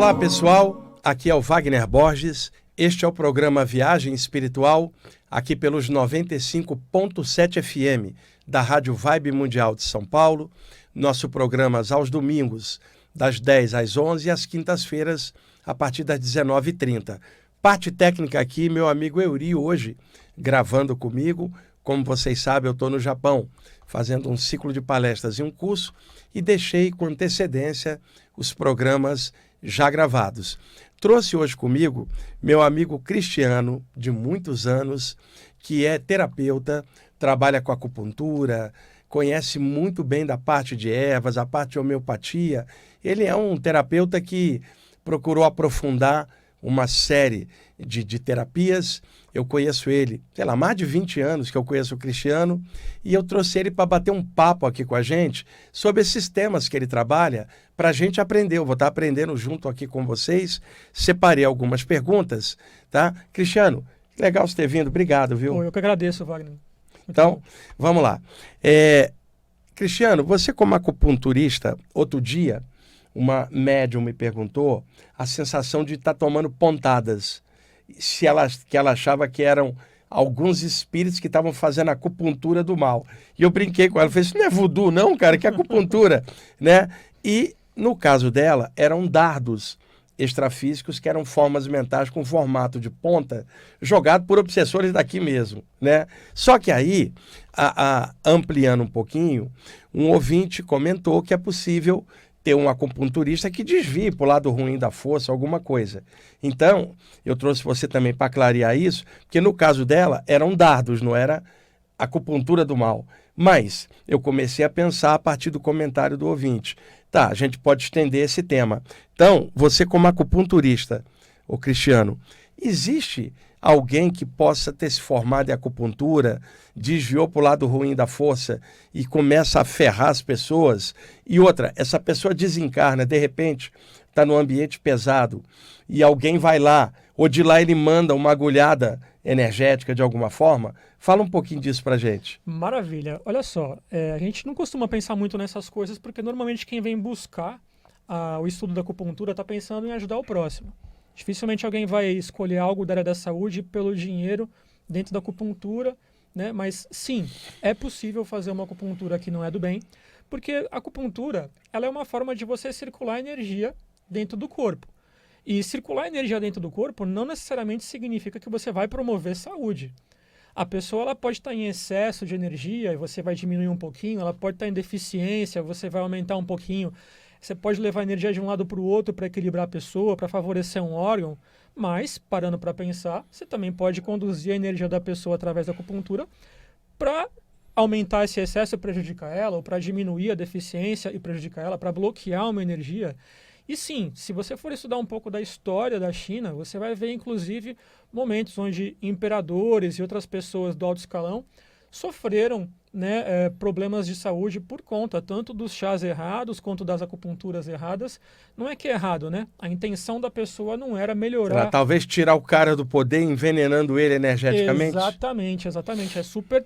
Olá pessoal, aqui é o Wagner Borges, este é o programa Viagem Espiritual, aqui pelos 95.7 FM da Rádio Vibe Mundial de São Paulo, nosso programa aos domingos, das 10 às 11 e às quintas-feiras, a partir das 19h30. Parte técnica aqui, meu amigo Euri, hoje, gravando comigo. Como vocês sabem, eu estou no Japão, fazendo um ciclo de palestras e um curso, e deixei com antecedência os programas já gravados. Trouxe hoje comigo meu amigo Cristiano, de muitos anos, que é terapeuta, trabalha com acupuntura, conhece muito bem da parte de ervas, a parte de homeopatia. Ele é um terapeuta que procurou aprofundar uma série de terapias. Eu conheço ele, sei lá, mais de 20 anos que eu conheço o Cristiano, e eu trouxe ele para bater um papo aqui com a gente sobre esses temas que ele trabalha, para a gente aprender. Eu vou estar aprendendo junto aqui com vocês. Separei algumas perguntas, tá? Cristiano, legal você ter vindo, obrigado, viu? Eu que agradeço, Wagner. Então, vamos lá. Cristiano, você como acupunturista, outro dia, uma médium me perguntou a sensação de estar tomando pontadas, que ela achava que eram alguns espíritos que estavam fazendo acupuntura do mal. E eu brinquei com ela, falei, isso não é voodoo não, cara, que é acupuntura, né? E no caso dela, eram dardos extrafísicos que eram formas mentais com formato de ponta, jogado por obsessores daqui mesmo, né? Só que aí, ampliando um pouquinho, um ouvinte comentou que é possível ter um acupunturista que desvie para o lado ruim da força, alguma coisa. Então, eu trouxe você também para clarear isso, porque no caso dela, eram dardos, não era acupuntura do mal. Mas eu comecei a pensar a partir do comentário do ouvinte. Tá, a gente pode estender esse tema. Então, você como acupunturista, ô Cristiano, existe alguém que possa ter se formado em acupuntura, desviou para o lado ruim da força e começa a ferrar as pessoas? E outra, essa pessoa desencarna, de repente, está num ambiente pesado e alguém vai lá, ou de lá ele manda uma agulhada energética de alguma forma? Fala um pouquinho disso pra gente. Maravilha. Olha só, a gente não costuma pensar muito nessas coisas porque normalmente quem vem buscar o estudo da acupuntura está pensando em ajudar o próximo. Dificilmente alguém vai escolher algo da área da saúde pelo dinheiro dentro da acupuntura, né? Mas sim, é possível fazer uma acupuntura que não é do bem, porque a acupuntura ela é uma forma de você circular energia dentro do corpo. E circular energia dentro do corpo não necessariamente significa que você vai promover saúde. A pessoa ela pode estar em excesso de energia e você vai diminuir um pouquinho, ela pode estar em deficiência, você vai aumentar um pouquinho. Você pode levar energia de um lado para o outro para equilibrar a pessoa, para favorecer um órgão, mas, parando para pensar, você também pode conduzir a energia da pessoa através da acupuntura para aumentar esse excesso e prejudicar ela, ou para diminuir a deficiência e prejudicar ela, para bloquear uma energia. E sim, se você for estudar um pouco da história da China, você vai ver, inclusive, momentos onde imperadores e outras pessoas do alto escalão sofreram, né, problemas de saúde por conta tanto dos chás errados quanto das acupunturas erradas. Não é que é errado, né? A intenção da pessoa não era melhorar. Talvez tirar o cara do poder envenenando ele energeticamente? Exatamente, exatamente. É super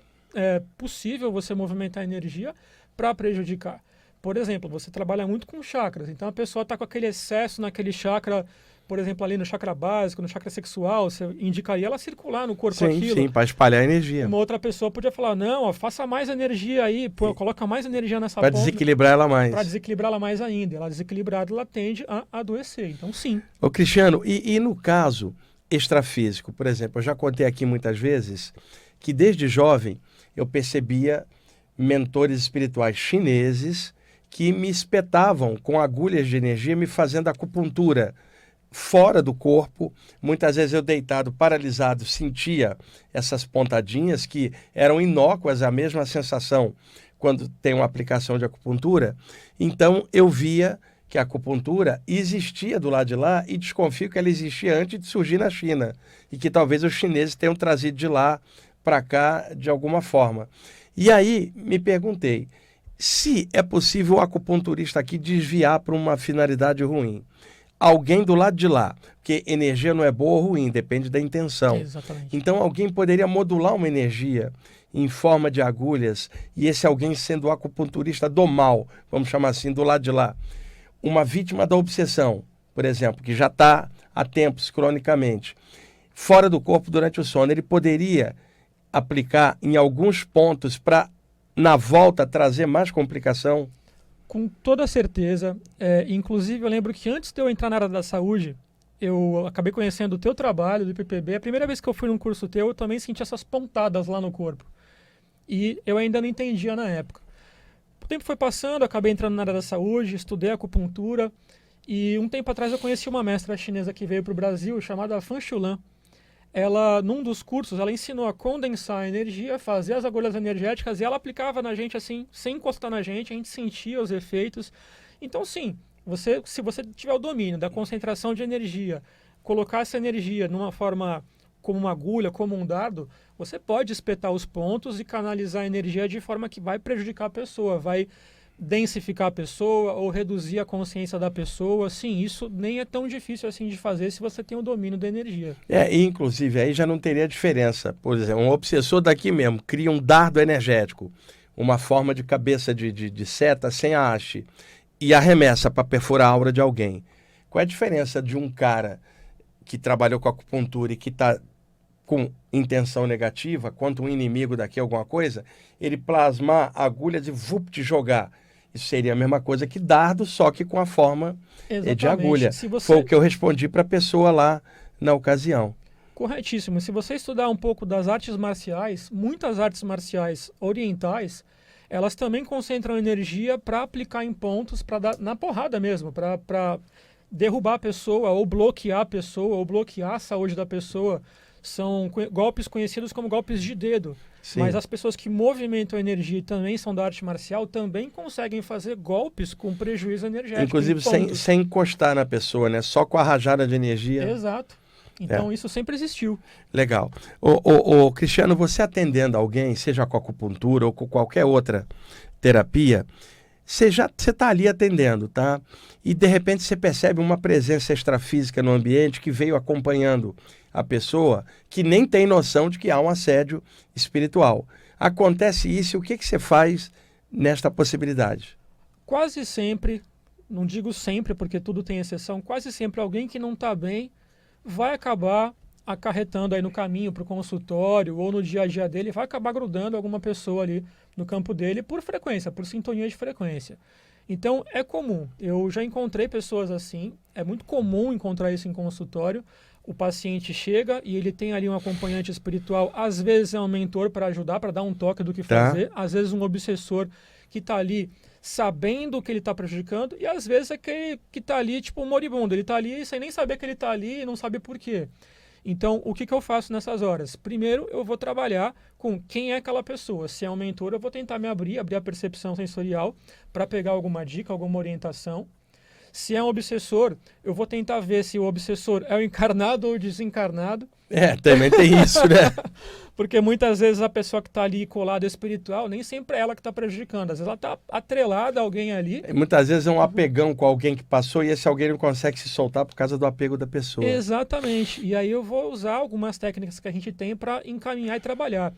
possível você movimentar energia para prejudicar. Por exemplo, você trabalha muito com chakras, então a pessoa está com aquele excesso naquele chakra, por exemplo, ali no chakra básico, no chakra sexual, você indicaria ela circular no corpo aquilo. Sim, para espalhar energia. Uma outra pessoa podia falar, não, faça mais energia aí, coloca mais energia nessa ponta. Para desequilibrar ela mais. Para desequilibrar ela mais ainda. Ela desequilibrada, ela tende a adoecer, então sim. Ô Cristiano, e no caso extrafísico, por exemplo, eu já contei aqui muitas vezes que desde jovem eu percebia mentores espirituais chineses que me espetavam com agulhas de energia, me fazendo acupuntura fora do corpo. Muitas vezes eu deitado, paralisado, sentia essas pontadinhas que eram inócuas, a mesma sensação quando tem uma aplicação de acupuntura. Então eu via que a acupuntura existia do lado de lá e desconfio que ela existia antes de surgir na China e que talvez os chineses tenham trazido de lá para cá de alguma forma. E aí me perguntei, se é possível o acupunturista aqui desviar para uma finalidade ruim. Alguém do lado de lá, porque energia não é boa ou ruim, depende da intenção. Exatamente. Então alguém poderia modular uma energia em forma de agulhas, e esse alguém sendo o acupunturista do mal, vamos chamar assim, do lado de lá, uma vítima da obsessão, por exemplo, que já está há tempos cronicamente fora do corpo durante o sono, ele poderia aplicar em alguns pontos para, na volta, trazer mais complicação? Com toda certeza. Inclusive, eu lembro que antes de eu entrar na área da saúde, eu acabei conhecendo o teu trabalho do IPPB. A primeira vez que eu fui num curso teu, eu também senti essas pontadas lá no corpo. E eu ainda não entendia na época. O tempo foi passando, eu acabei entrando na área da saúde, estudei acupuntura. E um tempo atrás eu conheci uma mestra chinesa que veio para o Brasil, chamada Fan Shulan. Ela, num dos cursos, ela ensinou a condensar a energia, fazer as agulhas energéticas, e ela aplicava na gente assim, sem encostar na gente, a gente sentia os efeitos. Então, sim, se você tiver o domínio da concentração de energia, colocar essa energia numa forma como uma agulha, como um dardo, você pode espetar os pontos e canalizar a energia de forma que vai prejudicar a pessoa, vai densificar a pessoa ou reduzir a consciência da pessoa. Sim, isso nem é tão difícil assim de fazer se você tem o domínio da energia. E inclusive aí já não teria diferença. Por exemplo, um obsessor daqui mesmo cria um dardo energético, uma forma de cabeça de seta sem a haste, e arremessa para perfurar a aura de alguém. Qual é a diferença de um cara que trabalhou com acupuntura e que está com intenção negativa, quanto um inimigo daqui, alguma coisa, ele plasmar agulhas e te jogar? Isso seria a mesma coisa que dardo, só que com a forma de agulha. Foi o que eu respondi para a pessoa lá na ocasião. Corretíssimo. Se você estudar um pouco das artes marciais, muitas artes marciais orientais, elas também concentram energia para aplicar em pontos, para dar na porrada mesmo, para derrubar a pessoa, ou bloquear a pessoa, ou bloquear a saúde da pessoa. São golpes conhecidos como golpes de dedo. Sim. Mas as pessoas que movimentam a energia e também são da arte marcial também conseguem fazer golpes com prejuízo energético. Inclusive sem encostar na pessoa, né? Só com a rajada de energia. Exato. Então isso sempre existiu. Legal. Ô, Cristiano, você atendendo alguém, seja com acupuntura ou com qualquer outra terapia, você está ali atendendo, tá? E de repente você percebe uma presença extrafísica no ambiente que veio acompanhando a pessoa, que nem tem noção de que há um assédio espiritual. Acontece isso, e o que você faz nesta possibilidade? Quase sempre, não digo sempre porque tudo tem exceção, quase sempre alguém que não está bem vai acabar acarretando aí no caminho para o consultório ou no dia a dia dele, vai acabar grudando alguma pessoa ali no campo dele por frequência, por sintonia de frequência. Então é comum, eu já encontrei pessoas assim, é muito comum encontrar isso em consultório. O paciente chega e ele tem ali um acompanhante espiritual, às vezes é um mentor para ajudar, para dar um toque do que fazer, às vezes um obsessor que está ali sabendo que ele está prejudicando, e às vezes é aquele que está ali tipo um moribundo, ele está ali sem nem saber que ele está ali e não sabe por quê. Então, o que eu faço nessas horas? Primeiro, eu vou trabalhar com quem é aquela pessoa. Se é um mentor, eu vou tentar abrir a percepção sensorial para pegar alguma dica, alguma orientação. Se é um obsessor, eu vou tentar ver se o obsessor é o encarnado ou o desencarnado. Também tem isso, né? Porque muitas vezes a pessoa que está ali colada espiritual, nem sempre é ela que está prejudicando. Às vezes ela está atrelada a alguém ali. Muitas vezes é um apegão com alguém que passou e esse alguém não consegue se soltar por causa do apego da pessoa. Exatamente. E aí eu vou usar algumas técnicas que a gente tem para encaminhar e trabalhar.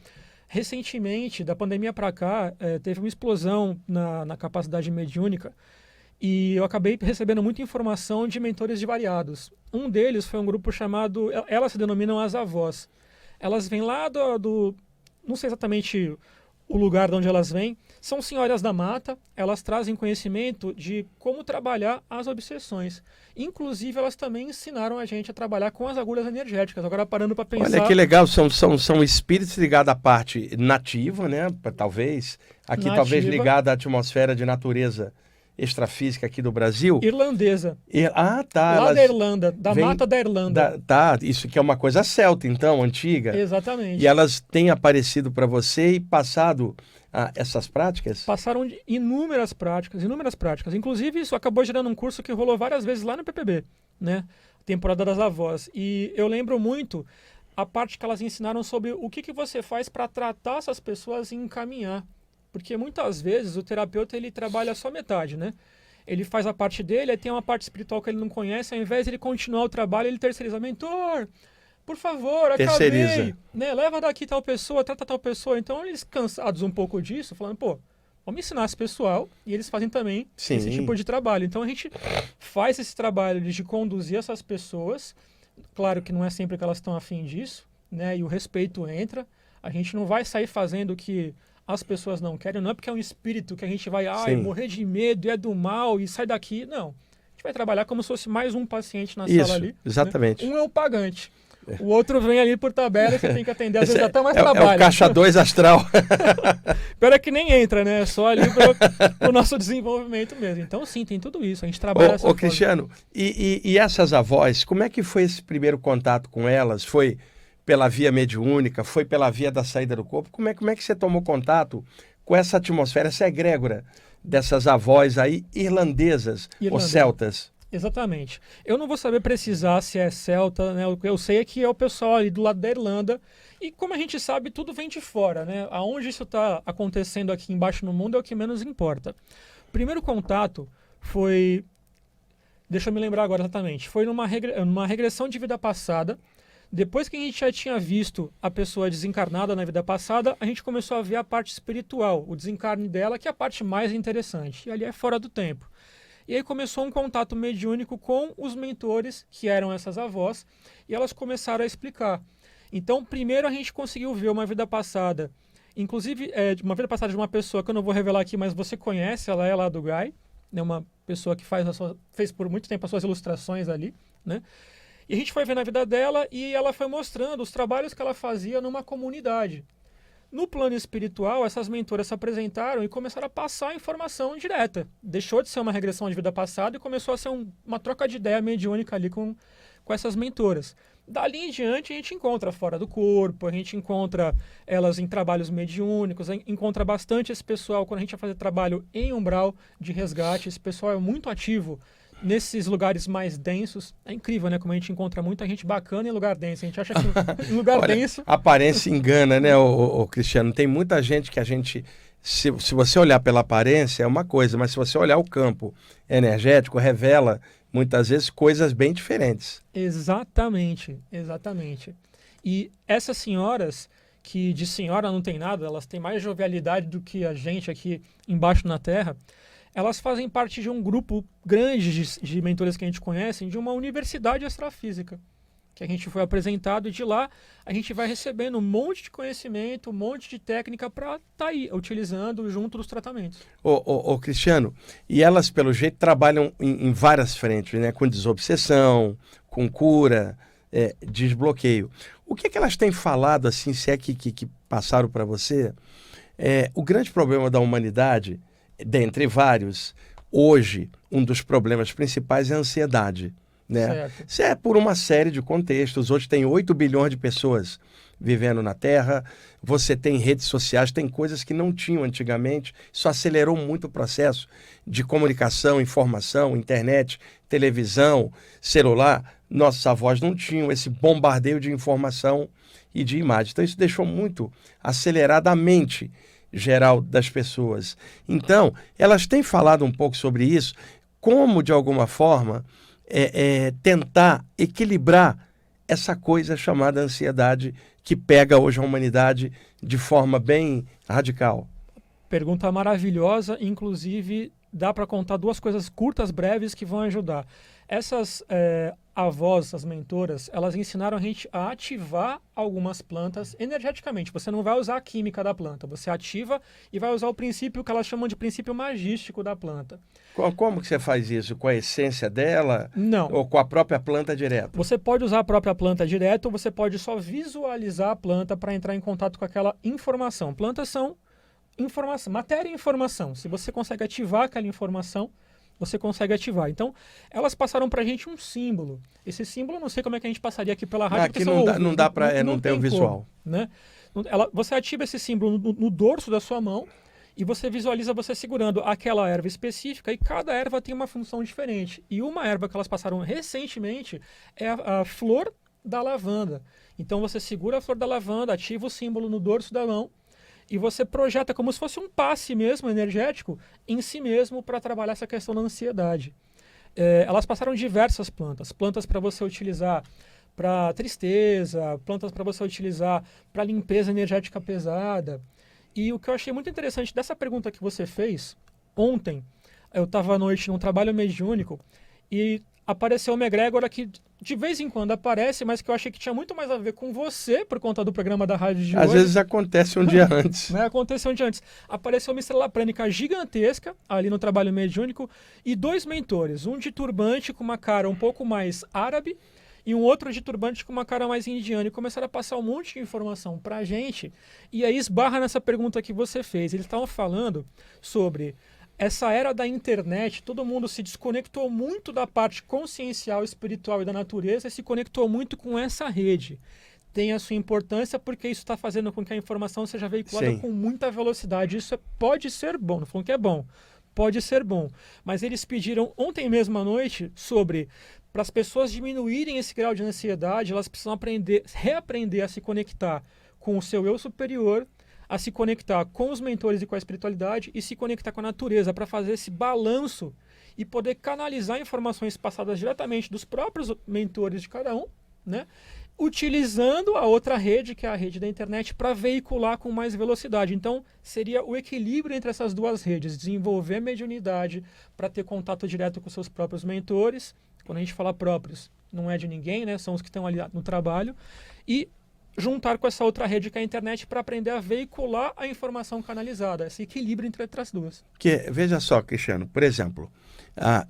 Recentemente, da pandemia para cá, teve uma explosão na capacidade mediúnica. E eu acabei recebendo muita informação de mentores variados. Um deles foi um grupo chamado, elas se denominam as avós. Elas vêm lá não sei exatamente o lugar de onde elas vêm, são senhoras da mata, elas trazem conhecimento de como trabalhar as obsessões. Inclusive, elas também ensinaram a gente a trabalhar com as agulhas energéticas. Agora, parando para pensar... Olha que legal, são espíritos ligados à parte nativa, né? Talvez, aqui talvez ligado à atmosfera de natureza extrafísica aqui do Brasil. Irlandesa. Tá. Lá da Irlanda, da mata da Irlanda. Isso que é uma coisa celta, então, antiga. Exatamente. E elas têm aparecido para você e passado essas práticas? Passaram de inúmeras práticas. Inclusive, isso acabou gerando um curso que rolou várias vezes lá no PPB, né? Temporada das Avós. E eu lembro muito a parte que elas ensinaram sobre o que você faz para tratar essas pessoas e encaminhar. Porque muitas vezes o terapeuta ele trabalha só metade, né? Ele faz a parte dele, aí tem uma parte espiritual que ele não conhece, ao invés de ele continuar o trabalho, ele terceiriza. Mentor, por favor, acabei, né? Leva daqui tal pessoa, trata tal pessoa. Então eles cansados um pouco disso, falando, pô, Vamos ensinar esse pessoal e eles fazem também Sim. esse tipo de trabalho. Então a gente faz esse trabalho de conduzir essas pessoas. Claro que não é sempre que elas estão afim disso, né? E o respeito entra. A gente não vai sair fazendo o que as pessoas não querem. Não é porque é um espírito que a gente vai morrer de medo, é do mal e sai daqui. Não. A gente vai trabalhar como se fosse mais um paciente na sala ali. Exatamente. Né? Um é o pagante. O outro vem ali por tabela e você tem que atender. Às vezes até mais trabalho. É o caixa 2 astral. Pior é que nem entra, né? É só ali pro nosso desenvolvimento mesmo. Então, sim, tem tudo isso. A gente trabalha dessa forma. Cristiano, e essas avós, como é que foi esse primeiro contato com elas? Foi pela via mediúnica? Foi pela via da saída do corpo? Como é que você tomou contato com essa atmosfera, essa egrégora dessas avós aí irlandesas ou celtas? Exatamente. Eu não vou saber precisar se é celta, né? O que eu sei é que é o pessoal ali do lado da Irlanda. E como a gente sabe, tudo vem de fora, né? Aonde isso está acontecendo aqui embaixo no mundo é o que menos importa. O primeiro contato foi... Deixa eu me lembrar agora exatamente. Foi numa regressão de vida passada. Depois que a gente já tinha visto a pessoa desencarnada na vida passada, a gente começou a ver a parte espiritual, o desencarne dela, que é a parte mais interessante. E ali é fora do tempo. E aí começou um contato mediúnico com os mentores, que eram essas avós, e elas começaram a explicar. Então, primeiro a gente conseguiu ver uma vida passada, inclusive uma vida passada de uma pessoa que eu não vou revelar aqui, mas você conhece, ela é lá do Gai, né, uma pessoa que fez por muito tempo as suas ilustrações ali, né? E a gente foi vendo a vida dela e ela foi mostrando os trabalhos que ela fazia numa comunidade. No plano espiritual, essas mentoras se apresentaram e começaram a passar informação direta. Deixou de ser uma regressão de vida passada e começou a ser uma troca de ideia mediúnica ali com essas mentoras. Dali em diante, a gente encontra fora do corpo, a gente encontra elas em trabalhos mediúnicos, encontra bastante esse pessoal quando a gente vai fazer trabalho em umbral de resgate. Esse pessoal é muito ativo nesses lugares mais densos. É incrível, né? Como a gente encontra muita gente bacana em lugar denso. A gente acha que em lugar denso... A aparência engana, né, o Cristiano? Tem muita gente que a gente... Se você olhar pela aparência é uma coisa, mas se você olhar o campo energético, revela muitas vezes coisas bem diferentes. Exatamente, exatamente. E essas senhoras, que de senhora não tem nada, elas têm mais jovialidade do que a gente aqui embaixo na Terra, elas fazem parte de um grupo grande de mentores que a gente conhece, de uma universidade extrafísica, que a gente foi apresentado, e de lá a gente vai recebendo um monte de conhecimento, um monte de técnica para estar aí, utilizando junto dos tratamentos. Ô, Cristiano, e elas, pelo jeito, trabalham em várias frentes, né? Com desobsessão, com cura, desbloqueio. O que elas têm falado, assim, se é que passaram para você? O grande problema da humanidade, dentre vários, hoje, um dos problemas principais é a ansiedade. Né? Isso é por uma série de contextos. Hoje tem 8 bilhões de pessoas vivendo na Terra, você tem redes sociais, tem coisas que não tinham antigamente. Isso acelerou muito o processo de comunicação, informação, internet, televisão, celular. Nossos avós não tinham esse bombardeio de informação e de imagem. Então isso deixou muito acelerada a mente geral das pessoas. Então, elas têm falado um pouco sobre isso, como de alguma forma tentar equilibrar essa coisa chamada ansiedade que pega hoje a humanidade de forma bem radical. Pergunta maravilhosa, inclusive dá para contar duas coisas curtas, breves, que vão ajudar. Essas avós, as mentoras, elas ensinaram a gente a ativar algumas plantas energeticamente. Você não vai usar a química da planta, você ativa e vai usar o princípio que elas chamam de princípio magístico da planta. Como que você faz isso? Com a essência dela? Não. Ou com a própria planta direto? Você pode usar a própria planta direto ou você pode só visualizar a planta para entrar em contato com aquela informação. Plantas são informação, matéria e informação. Se você consegue ativar aquela informação, você consegue ativar. Então, elas passaram para a gente um símbolo. Esse símbolo, eu não sei como é que a gente passaria aqui pela rádio. Aqui não dá para não ter o visual. Né? Você ativa esse símbolo no dorso da sua mão e você visualiza você segurando aquela erva específica, e cada erva tem uma função diferente. E uma erva que elas passaram recentemente é a flor da lavanda. Então, você segura a flor da lavanda, ativa o símbolo no dorso da mão, e você projeta como se fosse um passe mesmo energético em si mesmo para trabalhar essa questão da ansiedade. Elas passaram diversas plantas. Plantas para você utilizar para tristeza, plantas para você utilizar para limpeza energética pesada. E o que eu achei muito interessante dessa pergunta que você fez, ontem, eu estava à noite num trabalho mediúnico e apareceu uma egrégora que de vez em quando aparece, mas que eu achei que tinha muito mais a ver com você, por conta do programa da rádio de Às hoje. vezes acontece um dia antes. Né? Aconteceu um dia antes. Apareceu uma estrela plânica gigantesca ali no trabalho mediúnico e 2 mentores, um de turbante com uma cara um pouco mais árabe e um outro de turbante com uma cara mais indiana, e começaram a passar um monte de informação pra gente, e aí esbarra nessa pergunta que você fez. Eles estavam falando sobre essa era da internet, todo mundo se desconectou muito da parte consciencial, espiritual e da natureza e se conectou muito com essa rede. Tem a sua importância porque isso está fazendo com que a informação seja veiculada Sim. com muita velocidade. Isso pode ser bom, não falando que é bom, pode ser bom. Mas eles pediram ontem mesmo à noite sobre, para as pessoas diminuírem esse grau de ansiedade, elas precisam reaprender a se conectar com o seu eu superior, a se conectar com os mentores e com a espiritualidade e se conectar com a natureza para fazer esse balanço e poder canalizar informações passadas diretamente dos próprios mentores de cada um, né? Utilizando a outra rede, que é a rede da internet, para veicular com mais velocidade. Então, seria o equilíbrio entre essas duas redes, desenvolver a mediunidade para ter contato direto com seus próprios mentores. Quando a gente fala próprios, não é de ninguém, né? São os que estão ali no trabalho. E juntar com essa outra rede que é a internet para aprender a veicular a informação canalizada, esse equilíbrio entre as duas. Porque, veja só, Cristiano, por exemplo,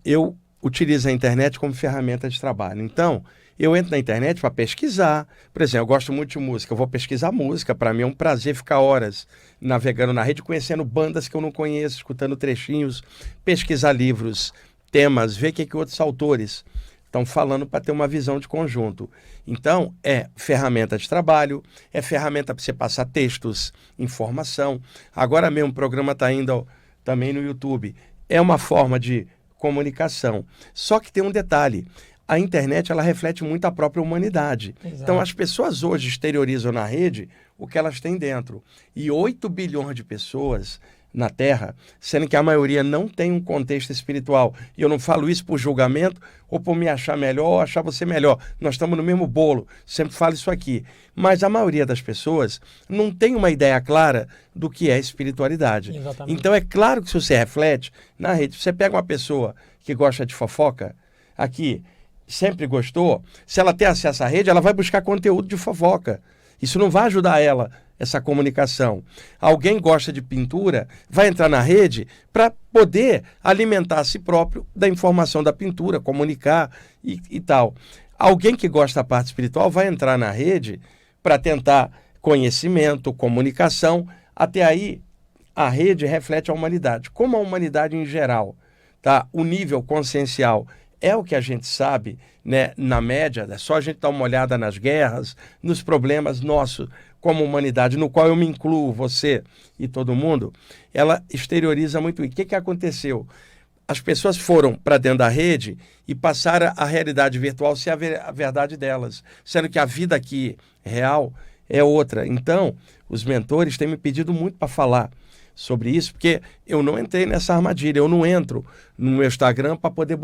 eu utilizo a internet como ferramenta de trabalho. Então, eu entro na internet para pesquisar. Por exemplo, eu gosto muito de música, eu vou pesquisar música. Para mim é um prazer ficar horas navegando na rede, conhecendo bandas que eu não conheço, escutando trechinhos, pesquisar livros, temas, ver o que outros autores estão falando para ter uma visão de conjunto. Então, é ferramenta de trabalho, é ferramenta para você passar textos, informação. Agora mesmo o programa está indo também no YouTube. É uma forma de comunicação. Só que tem um detalhe. A internet, ela reflete muito a própria humanidade. Exato. Então, as pessoas hoje exteriorizam na rede o que elas têm dentro. E 8 bilhões de pessoas na Terra, sendo que a maioria não tem um contexto espiritual. E eu não falo isso por julgamento ou por me achar melhor ou achar você melhor. Nós estamos no mesmo bolo, sempre falo isso aqui. Mas a maioria das pessoas não tem uma ideia clara do que é espiritualidade. Exatamente. Então, é claro que se você reflete na rede, você pega uma pessoa que gosta de fofoca, aqui, sempre gostou, se ela tem acesso à rede, ela vai buscar conteúdo de fofoca. Isso não vai ajudar ela, essa comunicação. Alguém gosta de pintura, vai entrar na rede para poder alimentar a si próprio da informação da pintura, comunicar e tal. Alguém que gosta da parte espiritual vai entrar na rede para tentar conhecimento, comunicação. Até aí, a rede reflete a humanidade. Como a humanidade em geral, tá? O nível consciencial é o que a gente sabe, né, na média, é só a gente dar uma olhada nas guerras, nos problemas nossos como humanidade, no qual eu me incluo, você e todo mundo, ela exterioriza muito isso. O que aconteceu? As pessoas foram para dentro da rede e passaram a realidade virtual ser a verdade delas, sendo que a vida aqui real é outra. Então, os mentores têm me pedido muito para falar sobre isso, porque eu não entrei nessa armadilha, eu não entro no meu Instagram para poder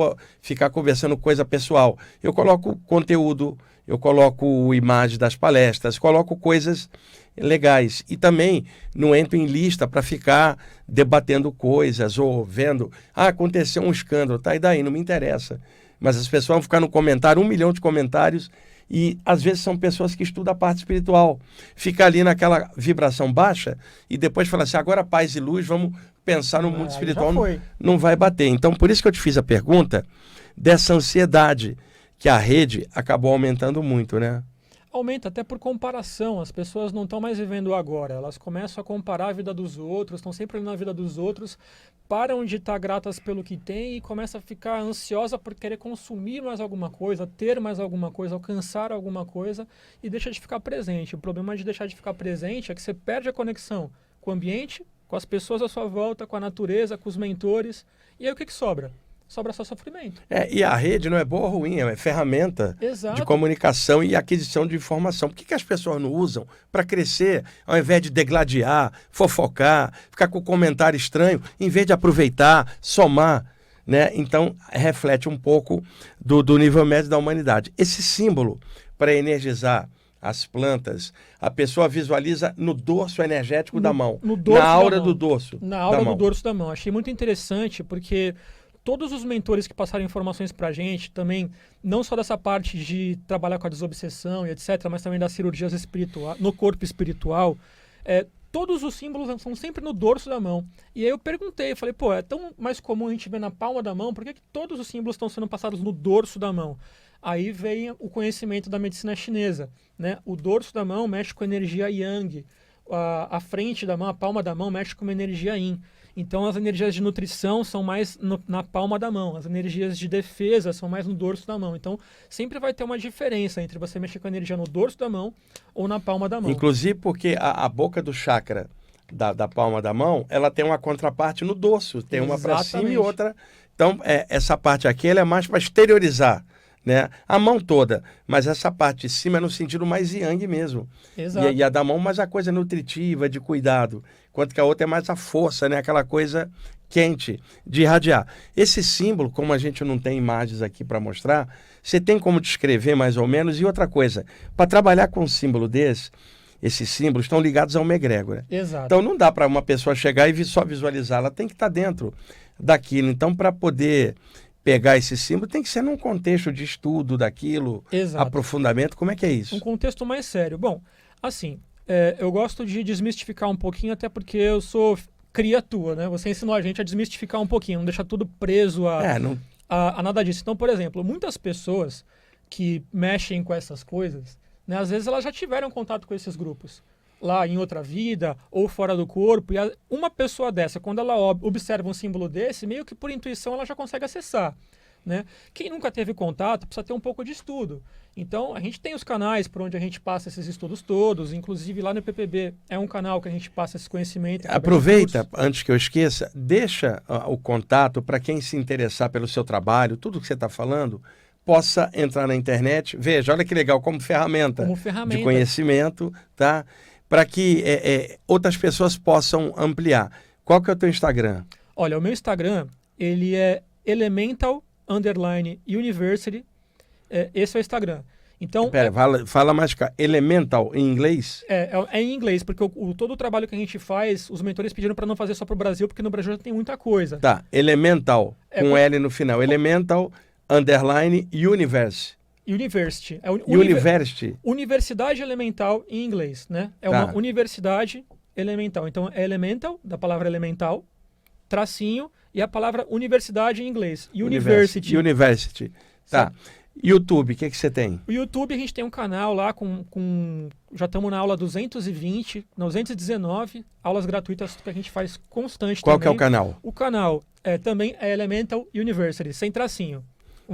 ficar conversando coisa pessoal. Eu coloco conteúdo, eu coloco imagem das palestras, coloco coisas legais. E também não entro em lista para ficar debatendo coisas ou vendo, aconteceu um escândalo, tá? E daí? Não me interessa. Mas as pessoas vão ficar no comentário, 1 milhão de comentários, e às vezes são pessoas que estudam a parte espiritual. Fica ali naquela vibração baixa e depois fala assim, agora paz e luz, vamos pensar no mundo espiritual. Não vai bater. Então, por isso que eu te fiz a pergunta dessa ansiedade que a rede acabou aumentando muito, né? Aumenta até por comparação. As pessoas não estão mais vivendo o agora. Elas começam a comparar a vida dos outros, estão sempre na vida dos outros, param de estar gratas pelo que têm e começam a ficar ansiosa por querer consumir mais alguma coisa, ter mais alguma coisa, alcançar alguma coisa e deixa de ficar presente. O problema de deixar de ficar presente é que você perde a conexão com o ambiente, com as pessoas à sua volta, com a natureza, com os mentores. E aí o que sobra? Sobra só sofrimento. E a rede não é boa ou ruim, é ferramenta Exato. de comunicação e aquisição de informação. Por que as pessoas não usam para crescer, ao invés de degladiar, fofocar, ficar com comentário estranho, em vez de aproveitar, somar, né? Então, reflete um pouco do nível médio da humanidade. Esse símbolo para energizar as plantas, a pessoa visualiza no dorso energético da mão, no dorso na aura da mão. do dorso. Na aura da do mão. dorso da mão. Achei muito interessante porque todos os mentores que passaram informações pra gente também, não só dessa parte de trabalhar com a desobsessão e etc, mas também das cirurgias espirituais, no corpo espiritual, todos os símbolos são sempre no dorso da mão. E aí eu perguntei, eu falei, pô, é tão mais comum a gente ver na palma da mão, por que todos os símbolos estão sendo passados no dorso da mão? Aí vem o conhecimento da medicina chinesa, né? O dorso da mão mexe com energia yang, a frente da mão, a palma da mão mexe com uma energia yin. Então as energias de nutrição são mais na palma da mão, as energias de defesa são mais no dorso da mão. Então sempre vai ter uma diferença entre você mexer com a energia no dorso da mão ou na palma da mão. Inclusive porque a boca do chakra da palma da mão, ela tem uma contraparte no dorso, tem uma para cima e outra. Então essa parte aqui ela é mais para exteriorizar, né? A mão toda, mas essa parte de cima é no sentido mais yang mesmo. Exato. E a da mão mais a coisa nutritiva, de cuidado, enquanto que a outra é mais a força, né? Aquela coisa quente de irradiar. Esse símbolo, como a gente não tem imagens aqui para mostrar, você tem como descrever mais ou menos. E outra coisa, para trabalhar com um símbolo desse, esses símbolos estão ligados a uma egrégora. Exato. Então não dá para uma pessoa chegar e só visualizar, ela tem que estar dentro daquilo. Então, para poder pegar esse símbolo, tem que ser num contexto de estudo daquilo, Exato. aprofundamento. Como é que é isso? Um contexto mais sério. Bom, assim, eu gosto de desmistificar um pouquinho, até porque eu sou cria tua, né? Você ensinou a gente a desmistificar um pouquinho, não deixar tudo preso a nada disso. Então, por exemplo, muitas pessoas que mexem com essas coisas, né, às vezes elas já tiveram contato com esses grupos lá em outra vida ou fora do corpo, e uma pessoa dessa, quando ela observa um símbolo desse, meio que por intuição ela já consegue acessar, né? Quem nunca teve contato precisa ter um pouco de estudo. Então a gente tem os canais por onde a gente passa esses estudos todos, inclusive lá no PPB é um canal que a gente passa esse conhecimento. Aproveita, antes que eu esqueça, deixa o contato para quem se interessar pelo seu trabalho, tudo que você está falando, possa entrar na internet. Veja, olha que legal, como ferramenta de conhecimento, tá? Para que outras pessoas possam ampliar. Qual que é o teu Instagram? Olha, o meu Instagram, ele é elemental_university. Esse é o Instagram. Então, Pera, fala mais cá. Elemental em inglês? É em inglês, porque todo o trabalho que a gente faz, os mentores pediram para não fazer só para o Brasil, porque no Brasil já tem muita coisa. Tá, Elemental, com L no final. Elemental_universe. University. University. Universidade elemental em inglês, né? Uma universidade elemental. Então, é elemental, da palavra elemental, tracinho, e a palavra universidade em inglês. University. University. Tá. Certo. YouTube, o que você tem? O YouTube, a gente tem um canal lá já estamos na aula 219, aulas gratuitas que a gente faz constante. Qual também. Que é o canal? O canal também é Elemental University, sem tracinho.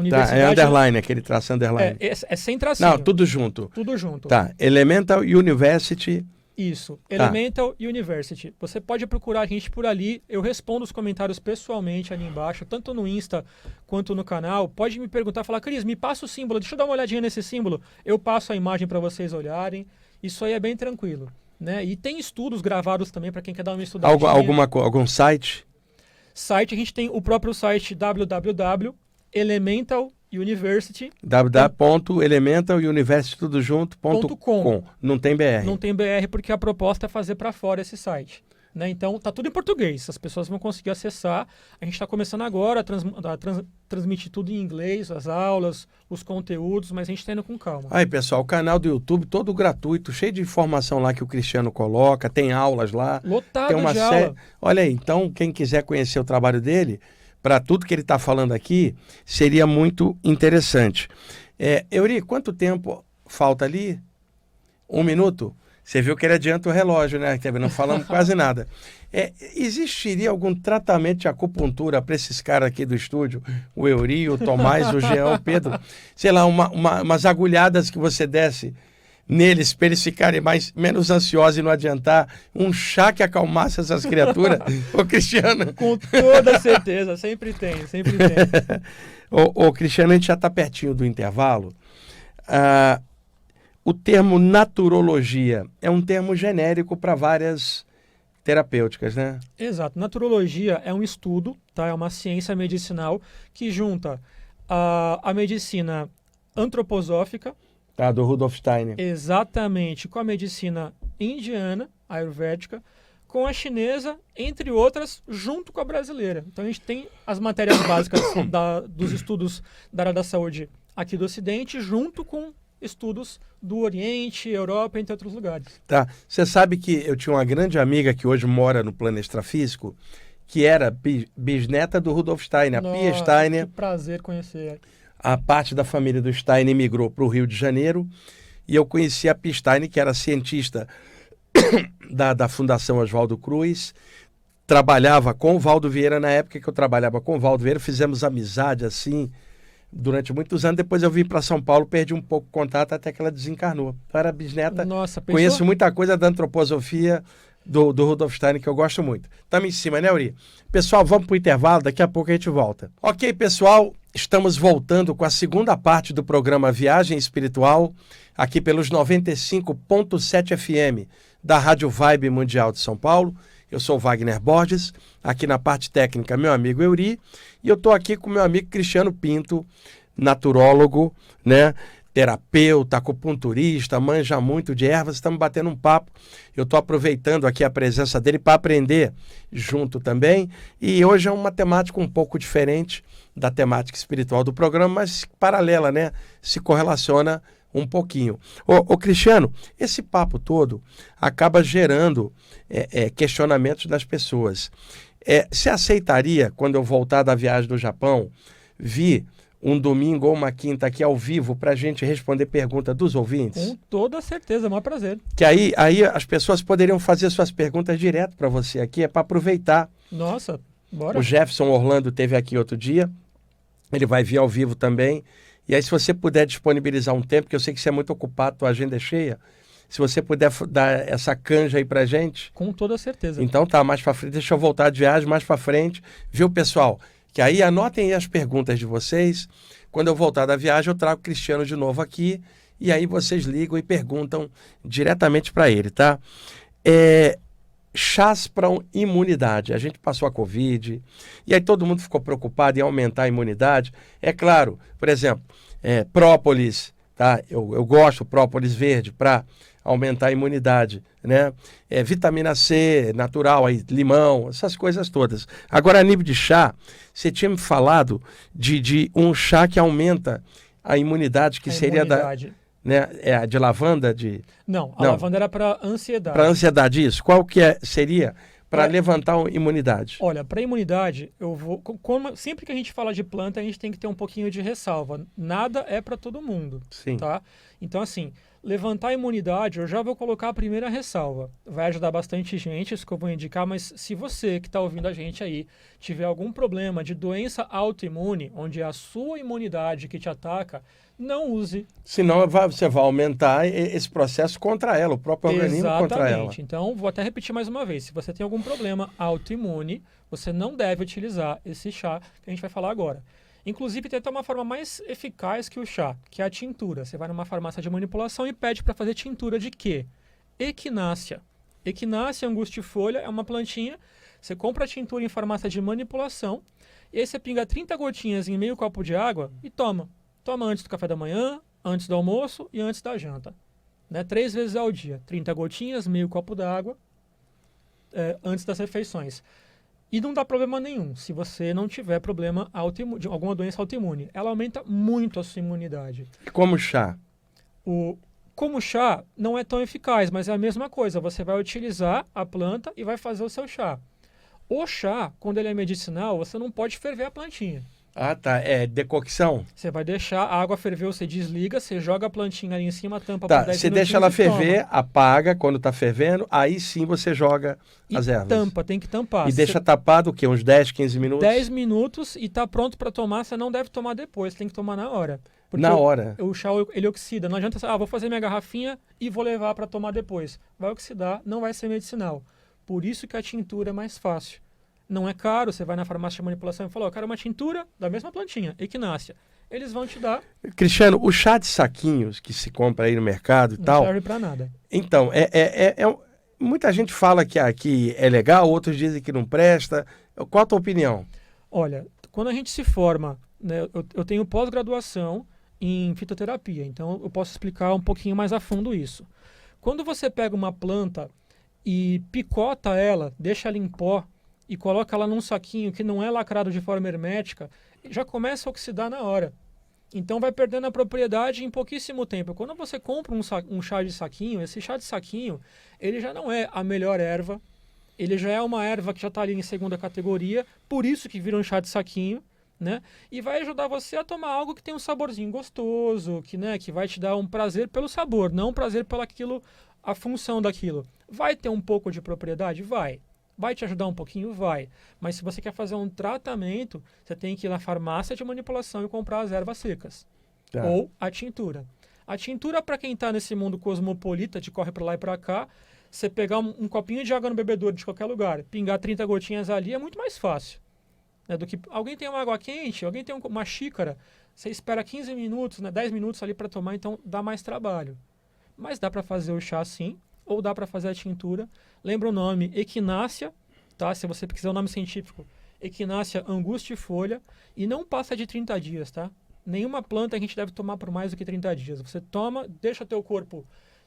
Tá, é underline, aquele traço underline. É sem tracinho. Não, tudo junto. Tudo junto. Tá, Elemental University. Isso, Elemental University. Você pode procurar a gente por ali. Eu respondo os comentários pessoalmente ali embaixo, tanto no Insta quanto no canal. Pode me perguntar, falar, Cris, me passa o símbolo, deixa eu dar uma olhadinha nesse símbolo. Eu passo a imagem para vocês olharem. Isso aí é bem tranquilo, né? E tem estudos gravados também para quem quer dar uma estudadinha. Algum site? Site, a gente tem o próprio site www.elementaluniversity. www.elementaluniversity.com. Não tem BR. Não tem BR porque a proposta é fazer para fora esse site. Né? Então, tá tudo em português. As pessoas vão conseguir acessar. A gente está começando agora a transmitir tudo em inglês, as aulas, os conteúdos, mas a gente está indo com calma. Aí, pessoal, o canal do YouTube todo gratuito, cheio de informação lá que o Cristiano coloca, tem aulas lá. Lotado tem uma de série. aula. Olha aí, então, quem quiser conhecer o trabalho dele, para tudo que ele está falando aqui, seria muito interessante. Euri, quanto tempo falta ali? 1 minuto? Você viu que ele adianta o relógio, né? Não falamos quase nada. Existiria algum tratamento de acupuntura para esses caras aqui do estúdio? O Euri, o Tomás, o Jean, o Pedro? Sei lá, umas agulhadas que você desse neles para eles ficarem menos ansiosos e não adiantar. Um chá que acalmasse essas criaturas? Ô, Cristiano. Com toda certeza, sempre tem, sempre tem. Ô, Cristiano, a gente já está pertinho do intervalo. O termo naturologia é um termo genérico para várias terapêuticas, né? Exato. Naturologia é um estudo, tá? É uma ciência medicinal que junta a medicina antroposófica, Tá, do Rudolf Steiner. Exatamente, com a medicina indiana, ayurvédica, com a chinesa, entre outras, junto com a brasileira. Então a gente tem as matérias básicas dos estudos da área da saúde aqui do Ocidente, junto com estudos do Oriente, Europa, entre outros lugares. Tá. Você sabe que eu tinha uma grande amiga que hoje mora no plano extrafísico, que era bisneta do Rudolf Steiner, a Pia Steiner. Que prazer conhecer. A parte da família do Steiner migrou para o Rio de Janeiro e eu conheci a Pia Steiner, que era cientista da Fundação Oswaldo Cruz, trabalhava com o Valdo Vieira, na época que eu trabalhava com o Valdo Vieira, fizemos amizade assim durante muitos anos. Depois eu vim para São Paulo, perdi um pouco o contato até que ela desencarnou. Eu era bisneta. Nossa, pensou? Conheço muita coisa da antroposofia do Rudolf Steiner, que eu gosto muito. Estamos em cima, né, Uri? Pessoal, vamos para o intervalo, daqui a pouco a gente volta. Ok, pessoal, estamos voltando com a segunda parte do programa Viagem Espiritual, aqui pelos 95.7 FM da Rádio Vibe Mundial de São Paulo. Eu sou Wagner Borges, aqui na parte técnica meu amigo Euri, e eu estou aqui com meu amigo Cristiano Pinto, naturólogo, né? Terapeuta, acupunturista, manja muito de ervas, estamos batendo um papo. Eu estou aproveitando aqui a presença dele para aprender junto também. E hoje é uma temática um pouco diferente da temática espiritual do programa, mas paralela, né? Se correlaciona um pouquinho. Ô Cristiano, esse papo todo acaba gerando questionamentos das pessoas. Você aceitaria, quando eu voltar da viagem do Japão, vir um domingo ou uma quinta aqui ao vivo para a gente responder perguntas dos ouvintes? Com toda certeza, é um maior prazer. Que aí as pessoas poderiam fazer suas perguntas direto para você aqui, é para aproveitar. Nossa, bora. O Jefferson Orlando teve aqui outro dia, ele vai vir ao vivo também. E aí, se você puder disponibilizar um tempo, que eu sei que você é muito ocupado, tua agenda é cheia, se você puder dar essa canja aí pra gente. Com toda certeza. Então tá, mais pra frente, deixa eu voltar de viagem, mais pra frente, viu, pessoal? Que aí anotem aí as perguntas de vocês. Quando eu voltar da viagem, eu trago o Cristiano de novo aqui, e aí vocês ligam e perguntam diretamente para ele, tá? Chás para imunidade. A gente passou a Covid, e aí todo mundo ficou preocupado em aumentar a imunidade. É claro, por exemplo, própolis, tá? Eu gosto do própolis verde para aumentar a imunidade, né? Vitamina C natural, aí, limão, essas coisas todas. Agora, a nível de chá, você tinha me falado de um chá que aumenta a imunidade, que seria imunidade. A de lavanda? Não, lavanda era para ansiedade. Para ansiedade, isso. Qual que seria para levantar a imunidade? Olha, para imunidade, sempre que a gente fala de planta, a gente tem que ter um pouquinho de ressalva. Nada é para todo mundo. Sim. Tá? Então, assim, levantar a imunidade, eu já vou colocar a primeira ressalva. Vai ajudar bastante gente, isso que eu vou indicar, mas se você que está ouvindo a gente aí tiver algum problema de doença autoimune, onde é a sua imunidade que te ataca, não use. Senão você vai aumentar esse processo contra ela, o próprio organismo contra ela. Então, vou até repetir mais uma vez. Se você tem algum problema autoimune, você não deve utilizar esse chá que a gente vai falar agora. Inclusive, tem até uma forma mais eficaz que o chá, que é a tintura. Você vai numa farmácia de manipulação e pede para fazer tintura de quê? Equinácea. Equinácea angustifolia é uma plantinha. Você compra a tintura em farmácia de manipulação e aí você pinga 30 gotinhas em meio copo de água e toma. Toma antes do café da manhã, antes do almoço e antes da janta. 3 vezes ao dia. 30 gotinhas, meio copo d'água, antes das refeições. E não dá problema nenhum se você não tiver problema autoimune, alguma doença autoimune. Ela aumenta muito a sua imunidade. Como chá? Como chá, não é tão eficaz, mas é a mesma coisa. Você vai utilizar a planta e vai fazer o seu chá. O chá, quando ele é medicinal, você não pode ferver a plantinha. Ah, tá. É decocção? Você vai deixar a água ferver, você desliga, você joga a plantinha ali em cima, tampa tá, por 10 você deixa ela ferver, apaga quando está fervendo, aí sim você joga as ervas. Tampa, tem que tampar. E deixa tapado o quê? Uns 10, 15 minutos? 10 minutos e está pronto para tomar, você não deve tomar depois, tem que tomar na hora. Porque na hora? O chá, ele oxida. Não adianta, vou fazer minha garrafinha e vou levar para tomar depois. Vai oxidar, não vai ser medicinal. Por isso que a tintura é mais fácil. Não é caro, você vai na farmácia de manipulação e fala, eu quero uma tintura da mesma plantinha, equinácea. Eles vão te dar. Cristiano, o chá de saquinhos que se compra aí no mercado e tal... Não serve para nada. Então, muita gente fala que aqui é legal, outros dizem que não presta. Qual a tua opinião? Olha, quando a gente se forma, né, eu tenho pós-graduação em fitoterapia. Então, eu posso explicar um pouquinho mais a fundo isso. Quando você pega uma planta e picota ela, deixa ela em pó e coloca ela num saquinho que não é lacrado de forma hermética, já começa a oxidar na hora. Então vai perdendo a propriedade em pouquíssimo tempo. Quando você compra um chá de saquinho, esse chá de saquinho, ele já não é a melhor erva, ele já é uma erva que já está ali em segunda categoria, por isso que vira um chá de saquinho, né? E vai ajudar você a tomar algo que tem um saborzinho gostoso, que, né, que vai te dar um prazer pelo sabor, não um prazer pelo aquilo, a função daquilo. Vai ter um pouco de propriedade? Vai. Vai te ajudar um pouquinho? Vai. Mas se você quer fazer um tratamento, você tem que ir na farmácia de manipulação e comprar as ervas secas. Tá. Ou a tintura. A tintura, para quem está nesse mundo cosmopolita, de corre para lá e para cá, você pegar um copinho de água no bebedouro de qualquer lugar, pingar 30 gotinhas ali, é muito mais fácil. Né, do que alguém tem uma água quente, alguém tem uma xícara, você espera 15 minutos, né, 10 minutos ali para tomar, então dá mais trabalho. Mas dá para fazer o chá sim, ou dá para fazer a tintura. Lembra o nome Equinácea, tá? Se você quiser o nome científico, Equinácea angustifolia, e não passa de 30 dias, tá? Nenhuma planta a gente deve tomar por mais do que 30 dias. Você toma, deixa teu corpo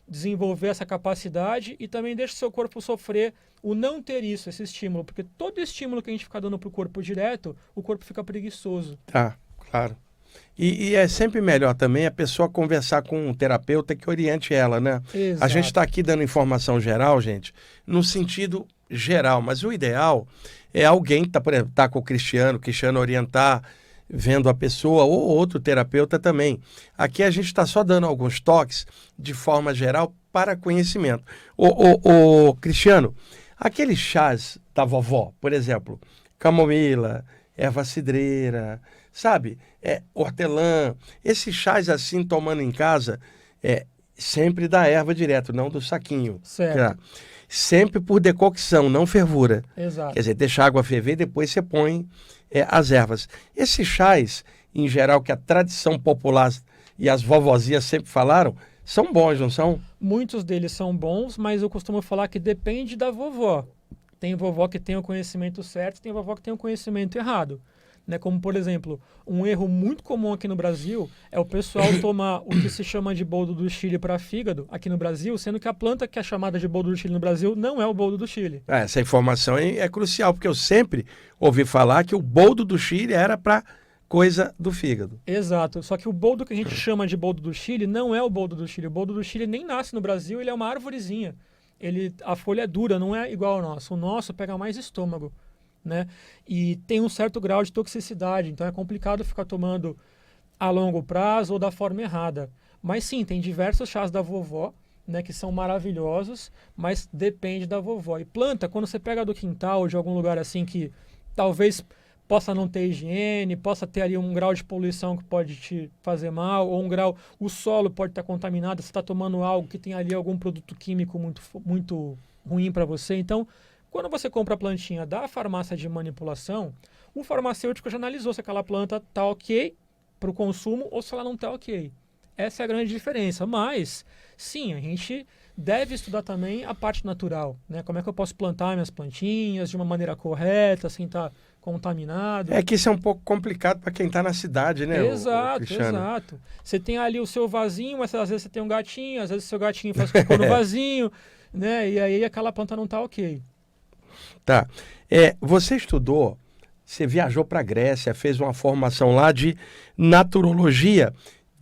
desenvolver essa capacidade e também deixa o seu corpo sofrer o não ter isso, esse estímulo, porque todo estímulo que a gente fica dando pro corpo direto, o corpo fica preguiçoso. Tá, claro. E é sempre melhor também a pessoa conversar com um terapeuta que oriente ela, né? Exato. A gente está aqui dando informação geral, gente, no sentido geral, mas o ideal é alguém que está, por exemplo, tá com o Cristiano orientar, vendo a pessoa, ou outro terapeuta também. Aqui a gente está só dando alguns toques de forma geral para conhecimento. O Cristiano, aqueles chás da vovó, por exemplo, camomila, erva cidreira, sabe? Hortelã, esses chás assim tomando em casa, sempre da erva direto, não do saquinho. Certo. Sempre por decocção, não fervura. Exato. Quer dizer, deixa a água ferver e depois você põe as ervas. Esses chás, em geral, que a tradição popular e as vovozinhas sempre falaram, são bons, não são? Muitos deles são bons, mas eu costumo falar que depende da vovó. Tem vovó que tem o conhecimento certo, tem vovó que tem o conhecimento errado. Né? Como, por exemplo, um erro muito comum aqui no Brasil é o pessoal tomar o que se chama de boldo do Chile para fígado aqui no Brasil, sendo que a planta que é chamada de boldo do Chile no Brasil não é o boldo do Chile. Essa informação é crucial, porque eu sempre ouvi falar que o boldo do Chile era para coisa do fígado. Exato, só que o boldo que a gente chama de boldo do Chile não é o boldo do Chile. O boldo do Chile nem nasce no Brasil, ele é uma árvorezinha. A folha é dura, não é igual ao nosso. O nosso pega mais estômago. Né? E tem um certo grau de toxicidade, então é complicado ficar tomando a longo prazo ou da forma errada. Mas sim, tem diversos chás da vovó, né, que são maravilhosos, mas depende da vovó. E planta, quando você pega do quintal ou de algum lugar assim que talvez possa não ter higiene, possa ter ali um grau de poluição que pode te fazer mal, ou o solo pode estar contaminado, você está tomando algo que tem ali algum produto químico muito ruim para você. Então, quando você compra a plantinha da farmácia de manipulação, o farmacêutico já analisou se aquela planta está ok para o consumo ou se ela não está ok. Essa é a grande diferença. Mas, sim, a gente deve estudar também a parte natural. Né? Como é que eu posso plantar minhas plantinhas de uma maneira correta, sem estar contaminado. É que isso é um pouco complicado para quem está na cidade, né? Exato, exato. Você tem ali o seu vasinho, mas às vezes você tem um gatinho, às vezes o seu gatinho faz cocô no vasinho, né? E aí aquela planta não está ok. Tá. Você estudou, você viajou para a Grécia, fez uma formação lá de naturologia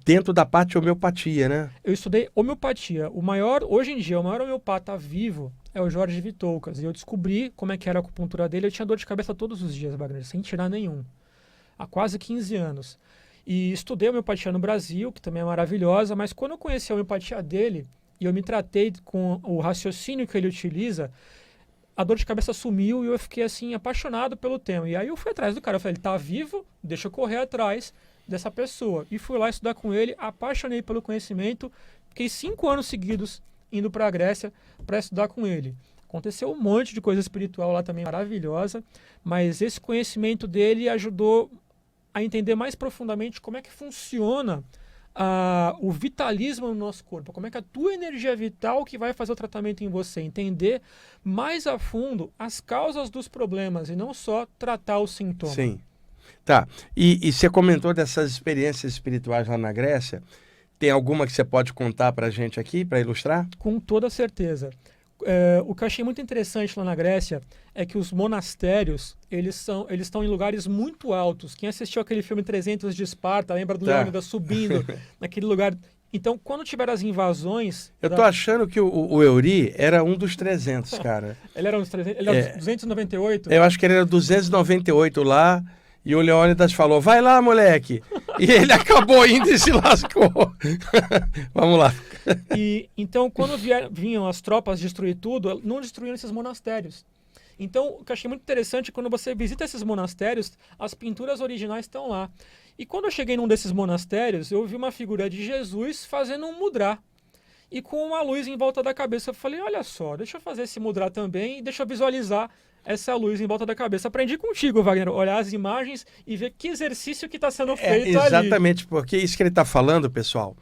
dentro da parte de homeopatia, né? Eu estudei homeopatia. Hoje em dia, o maior homeopata vivo é o Jorge Vitoucas. E eu descobri como é que era a acupuntura dele. Eu tinha dor de cabeça todos os dias, Wagner, sem tirar nenhum. Há quase 15 anos. E estudei homeopatia no Brasil, que também é maravilhosa, mas quando eu conheci a homeopatia dele, e eu me tratei com o raciocínio que ele utiliza, a dor de cabeça sumiu e eu fiquei assim apaixonado pelo tema. E aí eu fui atrás do cara, eu falei, ele tá vivo, deixa eu correr atrás dessa pessoa. E fui lá estudar com ele, apaixonei pelo conhecimento, fiquei 5 anos seguidos indo para a Grécia para estudar com ele. Aconteceu um monte de coisa espiritual lá também maravilhosa, mas esse conhecimento dele ajudou a entender mais profundamente como é que funciona o vitalismo no nosso corpo, como é que a tua energia vital que vai fazer o tratamento em você, entender mais a fundo as causas dos problemas e não só tratar o sintoma. Sim. Tá. E você comentou dessas experiências espirituais lá na Grécia. Tem alguma que você pode contar pra gente aqui, para ilustrar? Com toda certeza. O que eu achei muito interessante lá na Grécia é que os monastérios, eles estão em lugares muito altos. Quem assistiu aquele filme 300 de Esparta, lembra do Leônidas subindo naquele lugar? Então, quando tiver as invasões... Eu tô achando que o Eury era um dos 300, cara. Ele era um dos 300, ele era 298? Eu acho que ele era 298 lá, e o Leônidas falou, vai lá, moleque. E ele acabou indo e se lascou. Vamos lá. Então, quando vinham as tropas destruir tudo, não destruíram esses monastérios. Então, o que eu achei muito interessante, quando você visita esses monastérios, as pinturas originais estão lá. E quando eu cheguei num desses monastérios, eu vi uma figura de Jesus fazendo um mudra. E com uma luz em volta da cabeça. Eu falei, olha só, deixa eu fazer esse mudra também e deixa eu visualizar essa luz em volta da cabeça. Aprendi contigo, Wagner, olhar as imagens e ver que exercício que está sendo feito ali. Exatamente, porque isso que ele está falando, pessoal,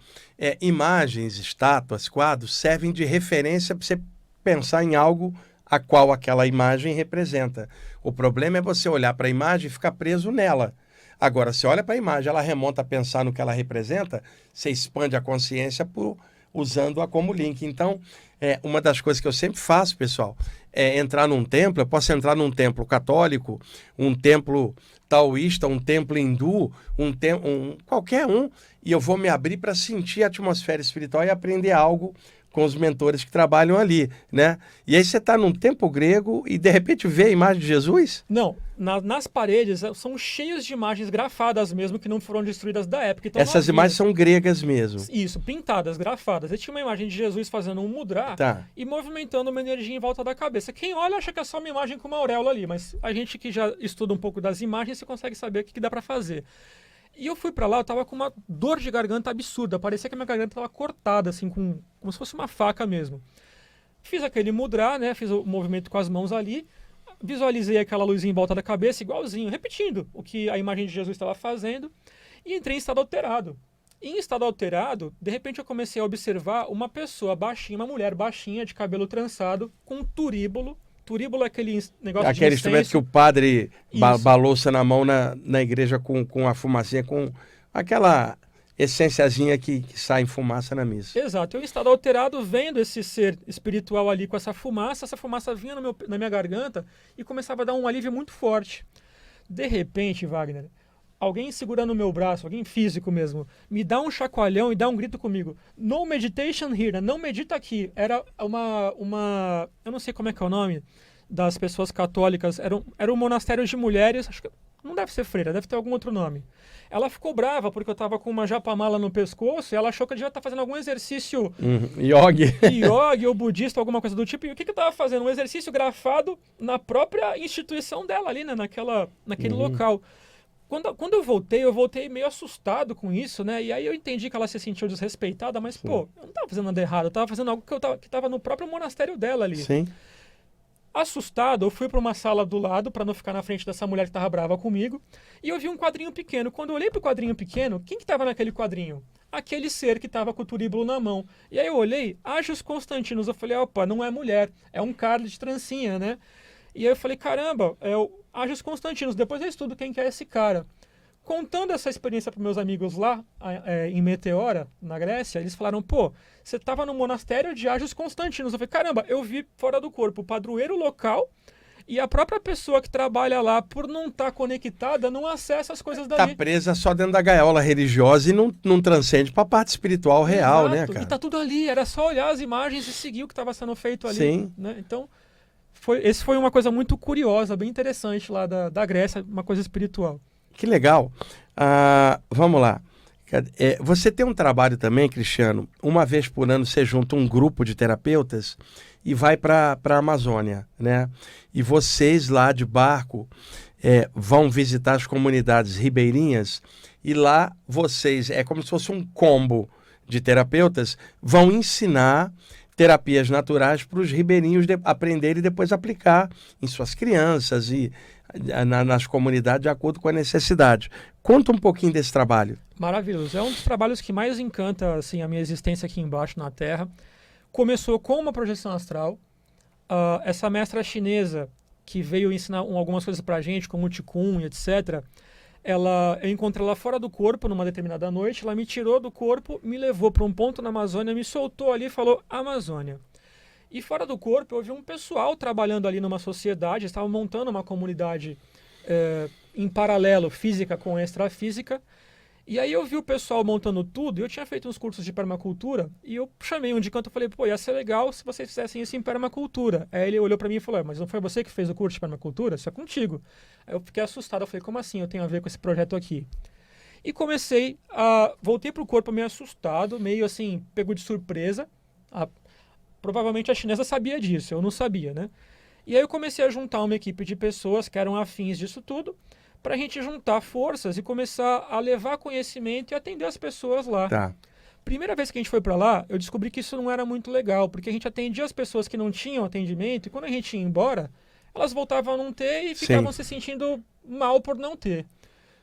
imagens, estátuas, quadros, servem de referência para você pensar em algo a qual aquela imagem representa. O problema é você olhar para a imagem e ficar preso nela. Agora, você olha para a imagem, ela remonta a pensar no que ela representa, você expande a consciência usando-a como link. Então, uma das coisas que eu sempre faço, pessoal, é entrar num templo. Eu posso entrar num templo católico, um templo taoísta, um templo hindu, qualquer um, e eu vou me abrir para sentir a atmosfera espiritual e aprender algo com os mentores que trabalham ali, né? E aí você está num templo grego e de repente vê a imagem de Jesus? Não, nas paredes são cheios de imagens grafadas mesmo, que não foram destruídas da época. Então, essas imagens são gregas mesmo? Isso, pintadas, grafadas. E tinha uma imagem de Jesus fazendo um mudra e movimentando uma energia em volta da cabeça. Quem olha acha que é só uma imagem com uma auréola ali, mas a gente que já estuda um pouco das imagens, você consegue saber o que dá para fazer. E eu fui pra lá, eu tava com uma dor de garganta absurda. Parecia que a minha garganta tava cortada, assim, como se fosse uma faca mesmo. Fiz aquele mudra, né? Fiz o movimento com as mãos ali. Visualizei aquela luzinha em volta da cabeça, igualzinho, repetindo o que a imagem de Jesus estava fazendo. E entrei em estado alterado. E em estado alterado, de repente eu comecei a observar uma pessoa baixinha, uma mulher baixinha, de cabelo trançado, com um turíbulo. Turíbulo é aquele negócio aquele de instrumento que o padre balouça na mão na igreja com a fumacinha, com aquela essenciazinha que sai em fumaça na missa. Exato. Eu em estado alterado, vendo esse ser espiritual ali com essa fumaça vinha na minha garganta e começava a dar um alívio muito forte. De repente, Wagner, alguém segurando o meu braço, alguém físico mesmo, me dá um chacoalhão e dá um grito comigo. No meditation here, não medita aqui. Era uma eu não sei como é que é o nome das pessoas católicas, era um monastério de mulheres, acho que não deve ser freira, deve ter algum outro nome. Ela ficou brava porque eu estava com uma japamala no pescoço e ela achou que eu devia estar fazendo algum exercício yogi ou budista, alguma coisa do tipo. E o que eu estava fazendo? Um exercício grafado na própria instituição dela ali, né? Naquele local. Quando eu voltei meio assustado com isso, né? E aí eu entendi que ela se sentiu desrespeitada, mas, pô, eu não estava fazendo nada errado, eu estava fazendo algo que estava no próprio monastério dela ali. Sim. Assustado, eu fui para uma sala do lado para não ficar na frente dessa mulher que estava brava comigo, e eu vi um quadrinho pequeno. Quando eu olhei para o quadrinho pequeno, quem que estava naquele quadrinho? Aquele ser que estava com o turíbulo na mão. E aí eu olhei, Ágios Constantinos. Eu falei, opa, não é mulher, é um cara de trancinha, né? E aí eu falei, caramba, é o Ágios Constantinos. Depois eu estudo quem que é esse cara. Contando essa experiência para meus amigos lá, em Meteora, na Grécia, eles falaram, pô, você estava no monastério de Ágios Constantinos. Eu falei, caramba, eu vi fora do corpo o padroeiro local e a própria pessoa que trabalha lá, por não estar conectada, não acessa as coisas dali. Tá presa só dentro da gaiola religiosa e não transcende para a parte espiritual real, Exato. né, cara? E tá tudo ali, era só olhar as imagens e seguir o que estava sendo feito ali. Sim. Né? Então, esse foi uma coisa muito curiosa, bem interessante lá da Grécia, uma coisa espiritual. Que legal. Vamos lá. Você tem um trabalho também, Cristiano, uma vez por ano você junta um grupo de terapeutas e vai para a Amazônia, né? E vocês lá de barco vão visitar as comunidades ribeirinhas e lá vocês, é como se fosse um combo de terapeutas, vão ensinar terapias naturais para os ribeirinhos aprenderem e depois aplicar em suas crianças e nas comunidades de acordo com a necessidade. Conta um pouquinho desse trabalho. Maravilhoso. É um dos trabalhos que mais encanta assim, a minha existência aqui embaixo na Terra. Começou com uma projeção astral. Essa mestra chinesa que veio ensinar algumas coisas pra gente, como o Qigong, etc., eu encontrei ela fora do corpo numa determinada noite, ela me tirou do corpo, me levou para um ponto na Amazônia, me soltou ali e falou Amazônia. E fora do corpo eu vi um pessoal trabalhando ali numa sociedade, estavam montando uma comunidade em paralelo, física com extrafísica. E aí eu vi o pessoal montando tudo, e eu tinha feito uns cursos de permacultura, e eu chamei um de canto e falei, pô, ia ser legal se vocês fizessem isso em permacultura. Aí ele olhou para mim e falou, mas não foi você que fez o curso de permacultura? Isso é contigo. Aí eu fiquei assustado, eu falei, como assim eu tenho a ver com esse projeto aqui? E voltei pro corpo meio assustado, meio assim, pego de surpresa. Provavelmente a chinesa sabia disso, eu não sabia, né? E aí eu comecei a juntar uma equipe de pessoas que eram afins disso tudo, para a gente juntar forças e começar a levar conhecimento e atender as pessoas lá. Tá. Primeira vez que a gente foi para lá, eu descobri que isso não era muito legal, porque a gente atendia as pessoas que não tinham atendimento e quando a gente ia embora, elas voltavam a não ter e ficavam se sentindo mal por não ter.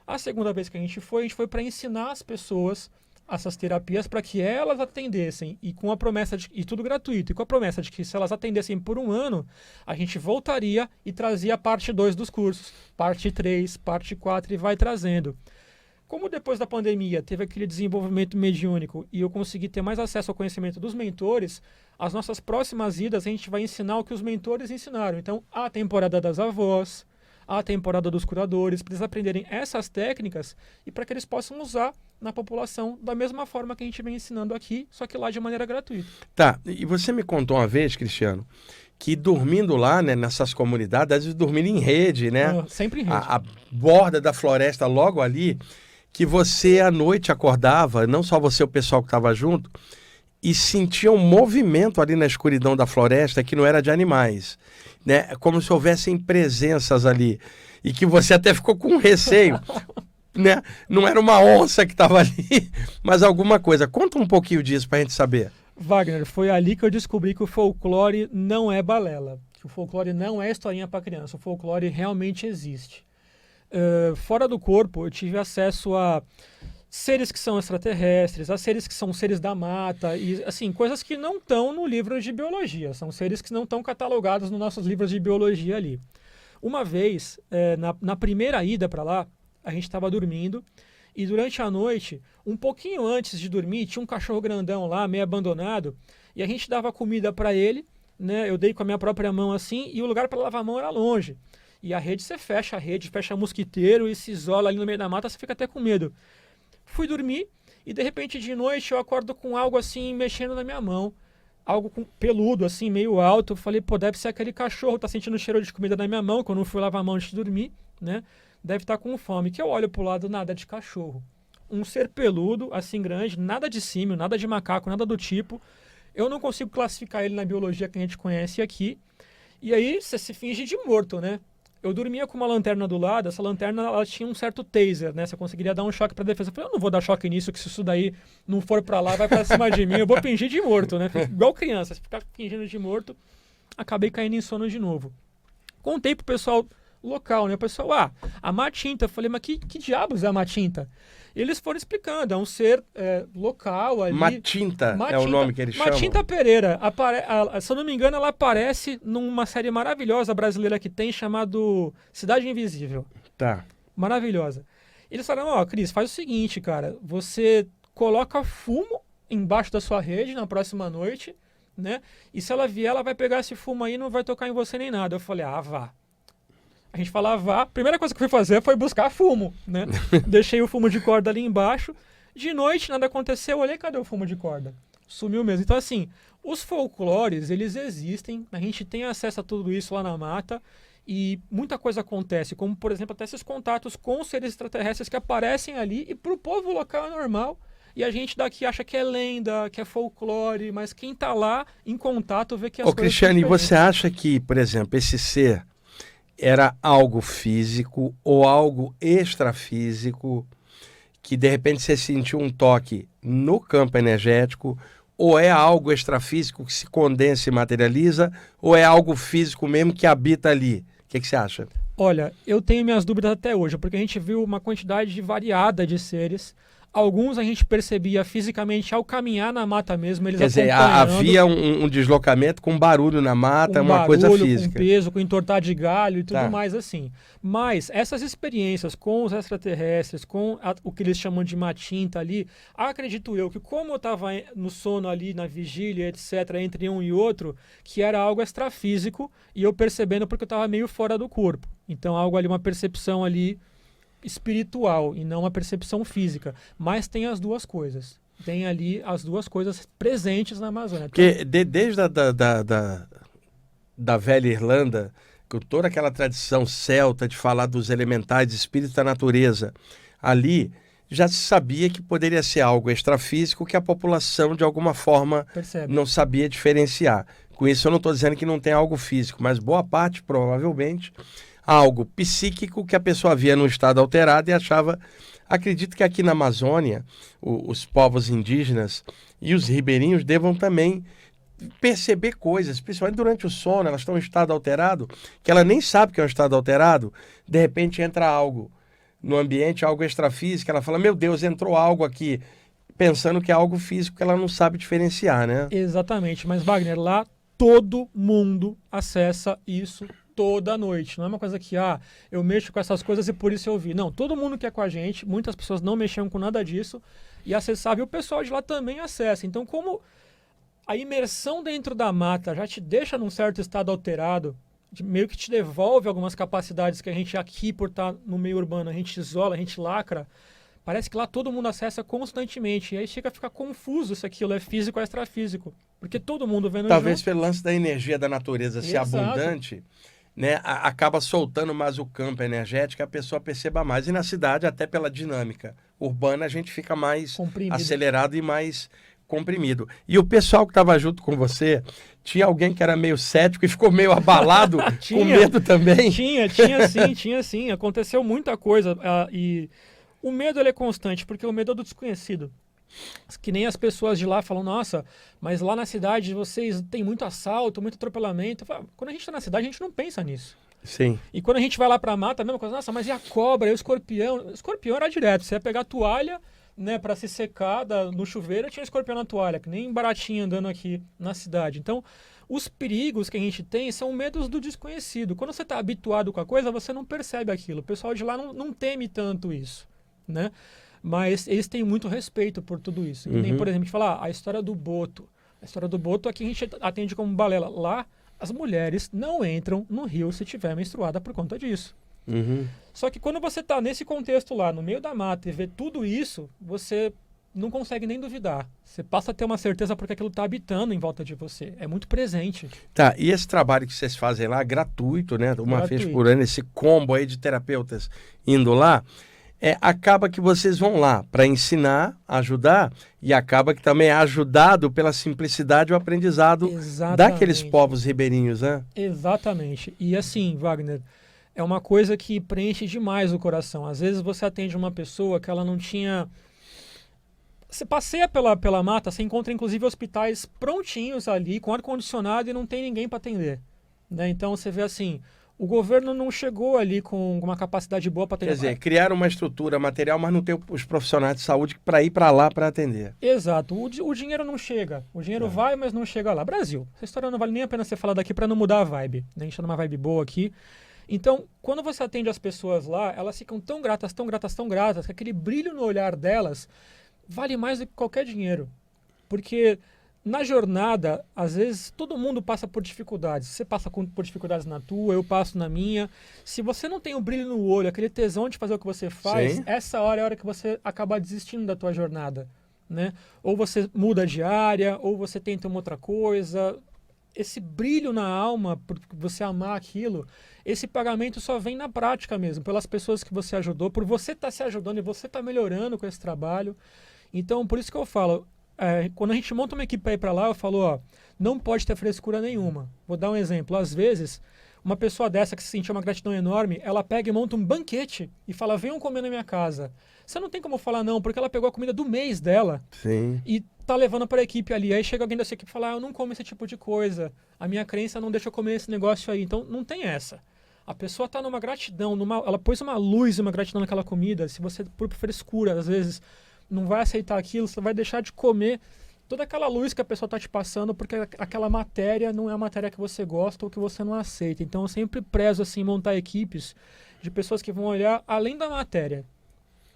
A segunda vez que a gente foi para ensinar as pessoas essas terapias para que elas atendessem e com a promessa e tudo gratuito, e com a promessa de que se elas atendessem por um ano, a gente voltaria e trazia a parte 2 dos cursos, parte 3, parte 4 e vai trazendo. Como depois da pandemia teve aquele desenvolvimento mediúnico e eu consegui ter mais acesso ao conhecimento dos mentores, as nossas próximas idas a gente vai ensinar o que os mentores ensinaram. Então, a temporada das avós, a temporada dos curadores, para eles aprenderem essas técnicas e para que eles possam usar na população da mesma forma que a gente vem ensinando aqui, só que lá de maneira gratuita. Tá, e você me contou uma vez, Cristiano, que dormindo lá, né, nessas comunidades, às vezes dormindo em rede, né? Sempre em rede. A borda da floresta logo ali, que você à noite acordava, não só você, o pessoal que estava junto, e sentia um movimento ali na escuridão da floresta que não era de animais, né? Como se houvessem presenças ali. E que você até ficou com receio, né? Não era uma onça que estava ali, mas alguma coisa. Conta um pouquinho disso para a gente saber. Wagner, foi ali que eu descobri que o folclore não é balela. Que o folclore não é historinha para criança. O folclore realmente existe. Fora do corpo, eu tive acesso a seres que são extraterrestres, a seres que são seres da mata, e assim, coisas que não estão no livro de biologia, são seres que não estão catalogados nos nossos livros de biologia ali. Uma vez, na primeira ida para lá, a gente estava dormindo, e durante a noite, um pouquinho antes de dormir, tinha um cachorro grandão lá, meio abandonado, e a gente dava comida para ele, né? Eu dei com a minha própria mão assim, e o lugar para lavar a mão era longe. E a rede, você fecha a rede, fecha mosquiteiro e se isola ali no meio da mata, você fica até com medo. Fui dormir e de repente de noite eu acordo com algo assim mexendo na minha mão. Algo peludo assim, meio alto. Eu falei, pô, deve ser aquele cachorro, tá sentindo o cheiro de comida na minha mão, quando eu fui lavar a mão antes de dormir, né? Deve estar com fome. Que eu olho pro lado, nada de cachorro. Um ser peludo, assim grande, nada de símio, nada de macaco, nada do tipo. Eu não consigo classificar ele na biologia que a gente conhece aqui. E aí você se finge de morto, né? Eu dormia com uma lanterna do lado, essa lanterna ela tinha um certo taser, né? Você conseguiria dar um choque para defesa. Eu falei, eu não vou dar choque nisso, que se isso daí não for para lá, vai para cima de mim. Eu vou fingir de morto, né? Igual criança, se ficar fingindo de morto, acabei caindo em sono de novo. Contei pro pessoal local, né? O pessoal, a matinta. Eu falei, mas que diabos é a matinta? Eles foram explicando, é um ser local ali. Matinta é o nome que eles chamam? Matinta Pereira. Se eu não me engano, ela aparece numa série maravilhosa brasileira que tem, chamado Cidade Invisível. Tá. Maravilhosa. Eles falaram, Cris, faz o seguinte, cara, você coloca fumo embaixo da sua rede na próxima noite, né? E se ela vier, ela vai pegar esse fumo aí e não vai tocar em você nem nada. Eu falei, vá. A gente falava, a primeira coisa que eu fui fazer foi buscar fumo, né? Deixei o fumo de corda ali embaixo. De noite, nada aconteceu, olhei, cadê o fumo de corda? Sumiu mesmo. Então, assim, os folclores, eles existem, a gente tem acesso a tudo isso lá na mata e muita coisa acontece, como, por exemplo, até esses contatos com os seres extraterrestres que aparecem ali e pro povo local é normal. E a gente daqui acha que é lenda, que é folclore, mas quem tá lá em contato vê que as coisas Cristiane, são você acha que, por exemplo, esse ser era algo físico ou algo extrafísico que de repente você sentiu um toque no campo energético, ou é algo extrafísico que se condensa e materializa, ou é algo físico mesmo que habita ali? O que você acha? Olha, eu tenho minhas dúvidas até hoje, porque a gente viu uma quantidade variada de seres. Alguns a gente percebia fisicamente ao caminhar na mata mesmo, eles Quer dizer, acompanhando, havia um deslocamento com barulho na mata, com uma coisa barulho, física. com peso, com entortar de galho e tudo Tá. mais assim. Mas essas experiências com os extraterrestres, com o que eles chamam de matinta ali, acredito eu que como eu estava no sono ali, na vigília, etc., entre um e outro, que era algo extrafísico e eu percebendo porque eu estava meio fora do corpo. Então algo ali, uma percepção ali espiritual e não uma percepção física. Mas tem as duas coisas. Tem ali as duas coisas presentes na Amazônia. Porque desde da velha Irlanda, com toda aquela tradição celta de falar dos elementais, espíritos da natureza, ali já se sabia que poderia ser algo extrafísico que a população, de alguma forma, Percebe? não sabia diferenciar. Com isso, eu não estou dizendo que não tem algo físico, mas boa parte, provavelmente, algo psíquico que a pessoa via num estado alterado e achava... Acredito que aqui na Amazônia, os povos indígenas e os ribeirinhos devam também perceber coisas, principalmente durante o sono, elas estão em estado alterado, que ela nem sabe que é um estado alterado, de repente entra algo no ambiente, algo extrafísico, ela fala, meu Deus, entrou algo aqui, pensando que é algo físico que ela não sabe diferenciar, né? Exatamente, mas Wagner, lá todo mundo acessa isso toda noite. Não é uma coisa que, eu mexo com essas coisas e por isso eu vi. Não, todo mundo que é com a gente, muitas pessoas não mexiam com nada disso e acessavam, e o pessoal de lá também acessa. Então, como a imersão dentro da mata já te deixa num certo estado alterado, meio que te devolve algumas capacidades que a gente aqui, por estar no meio urbano, a gente isola, a gente lacra, parece que lá todo mundo acessa constantemente. E aí chega a ficar confuso se aquilo é físico ou extrafísico. Porque todo mundo vendo Talvez junto. pelo lance da energia da natureza ser Exato. abundante, né, acaba soltando mais o campo energético, a pessoa perceba mais. E na cidade, até pela dinâmica urbana, a gente fica mais Comprimido. acelerado e mais comprimido. E o pessoal que estava junto com você, tinha alguém que era meio cético e ficou meio abalado, com medo também? Tinha sim. Aconteceu muita coisa. E o medo ele é constante, porque o medo é do desconhecido. Que nem as pessoas de lá falam, nossa, mas lá na cidade vocês tem muito assalto, muito atropelamento. Quando a gente está na cidade, a gente não pensa nisso. Sim. E quando a gente vai lá pra mata, a mesma coisa, nossa, mas e a cobra, e o escorpião? O escorpião era direto, você ia pegar a toalha, né, para se secar no chuveiro, tinha escorpião na toalha, que nem baratinha andando aqui na cidade. Então, os perigos que a gente tem são medos do desconhecido. Quando você está habituado com a coisa, você não percebe aquilo. O pessoal de lá não teme tanto isso, né? Mas eles têm muito respeito por tudo isso. E nem, por exemplo, a gente fala, a história do boto. A história do boto aqui a gente atende como balela. Lá, as mulheres não entram no rio se tiver menstruada por conta disso. Só que quando você está nesse contexto lá, no meio da mata, e vê tudo isso, você não consegue nem duvidar. Você passa a ter uma certeza porque aquilo está habitando em volta de você. É muito presente. Tá, e esse trabalho que vocês fazem lá, gratuito, né? Uma vez por ano, esse combo aí de terapeutas indo lá, acaba que vocês vão lá para ensinar, ajudar, e acaba que também é ajudado pela simplicidade e o aprendizado daqueles povos ribeirinhos, né? Exatamente. E assim, Wagner, é uma coisa que preenche demais o coração. Às vezes você atende uma pessoa que ela não tinha... Você passeia pela mata, você encontra inclusive hospitais prontinhos ali, com ar-condicionado e não tem ninguém para atender, né? Então você vê assim... O governo não chegou ali com uma capacidade boa para atender. Quer dizer, criaram uma estrutura material, mas não tem os profissionais de saúde para ir para lá para atender. Exato. O dinheiro não chega. O dinheiro vai, mas não chega lá. Brasil. Essa história não vale nem a pena ser falada aqui para não mudar a vibe. A gente está numa vibe boa aqui. Então, quando você atende as pessoas lá, elas ficam tão gratas, que aquele brilho no olhar delas vale mais do que qualquer dinheiro. Porque... Na jornada, às vezes, todo mundo passa por dificuldades. Você passa por dificuldades na tua, eu passo na minha. Se você não tem o brilho no olho, aquele tesão de fazer o que você faz, Sim. essa hora é a hora que você acaba desistindo da tua jornada, né? Ou você muda de área, ou você tenta uma outra coisa. Esse brilho na alma, por você amar aquilo, esse pagamento só vem na prática mesmo, pelas pessoas que você ajudou, por você estar se ajudando e você estar melhorando com esse trabalho. Então, por isso que eu falo... quando a gente monta uma equipe para ir para lá, eu falo, não pode ter frescura nenhuma. Vou dar um exemplo. Às vezes, uma pessoa dessa que se sentiu uma gratidão enorme, ela pega e monta um banquete e fala, venham comer na minha casa. Você não tem como falar não, porque ela pegou a comida do mês dela. Sim. E tá levando para a equipe ali. Aí chega alguém dessa equipe e fala, eu não como esse tipo de coisa. A minha crença não deixa eu comer esse negócio aí. Então, não tem essa. A pessoa tá numa gratidão, ela pôs uma luz e uma gratidão naquela comida. Se você, por frescura, às vezes... não vai aceitar aquilo, você vai deixar de comer toda aquela luz que a pessoa está te passando, porque aquela matéria não é a matéria que você gosta ou que você não aceita. Então eu sempre prezo assim montar equipes de pessoas que vão olhar além da matéria,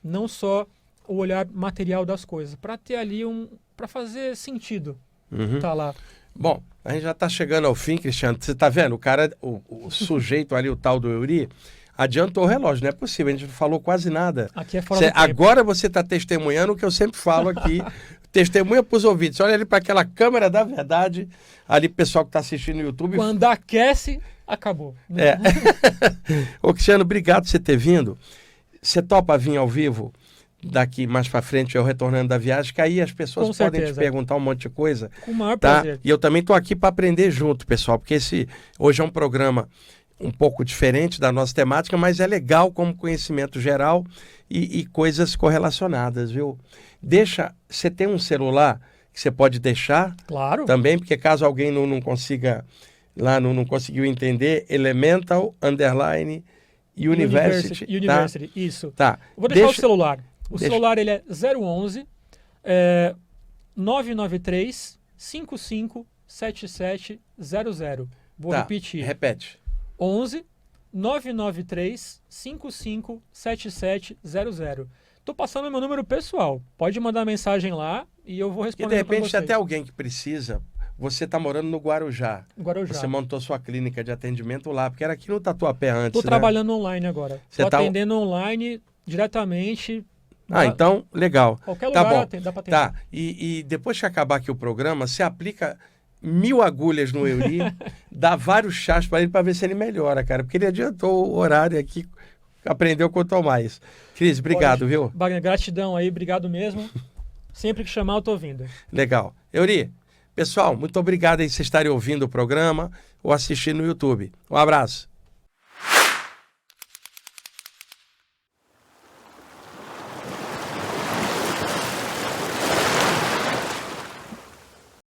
não só o olhar material das coisas, para ter ali para fazer sentido. Tá lá. Bom, a gente já está chegando ao fim, Cristiano. Você está vendo? O cara, o sujeito ali, o tal do Eury, adiantou o relógio. Não é possível, a gente não falou quase nada. Aqui é fora do tempo. Agora você está testemunhando o que eu sempre falo aqui. Testemunha para os ouvintes. Olha ali para aquela câmera da verdade, ali o pessoal que está assistindo no YouTube. Quando aquece, acabou. Ô, Cristiano, obrigado por você ter vindo. Você topa vir ao vivo? Daqui mais para frente, eu retornando da viagem, que aí as pessoas podem te perguntar um monte de coisa. Com o maior prazer. E eu também estou aqui para aprender junto, pessoal, porque hoje é um programa um pouco diferente da nossa temática, mas é legal como conhecimento geral e coisas correlacionadas, viu? Você tem um celular que você pode deixar? Claro. Também, porque caso alguém não consiga, lá não conseguiu entender, Elemental _University. University, tá? isso. Tá. Eu vou deixar o celular. O celular ele é 011 993 55 7700. Vou repetir. Repete. 11 993 55 7700. Tô passando meu número pessoal. Pode mandar mensagem lá e eu vou responder. E de repente, até alguém que precisa. Você está morando no Guarujá. Guarujá. Você montou sua clínica de atendimento lá, porque era aqui no Tatuapé antes. Estou trabalhando online agora. Estou atendendo online diretamente. Então, legal. Qualquer lugar bom. Dá para atender. Tá, e depois que acabar aqui o programa, você aplica 1000 agulhas no Eury, dá vários chás para ele para ver se ele melhora, cara. Porque ele adiantou o horário aqui, aprendeu quanto ao mais. Cris, obrigado, viu? Wagner, gratidão aí, obrigado mesmo. Sempre que chamar, eu tô vindo. Legal. Eury, pessoal, muito obrigado aí por vocês estarem ouvindo o programa ou assistindo no YouTube. Um abraço.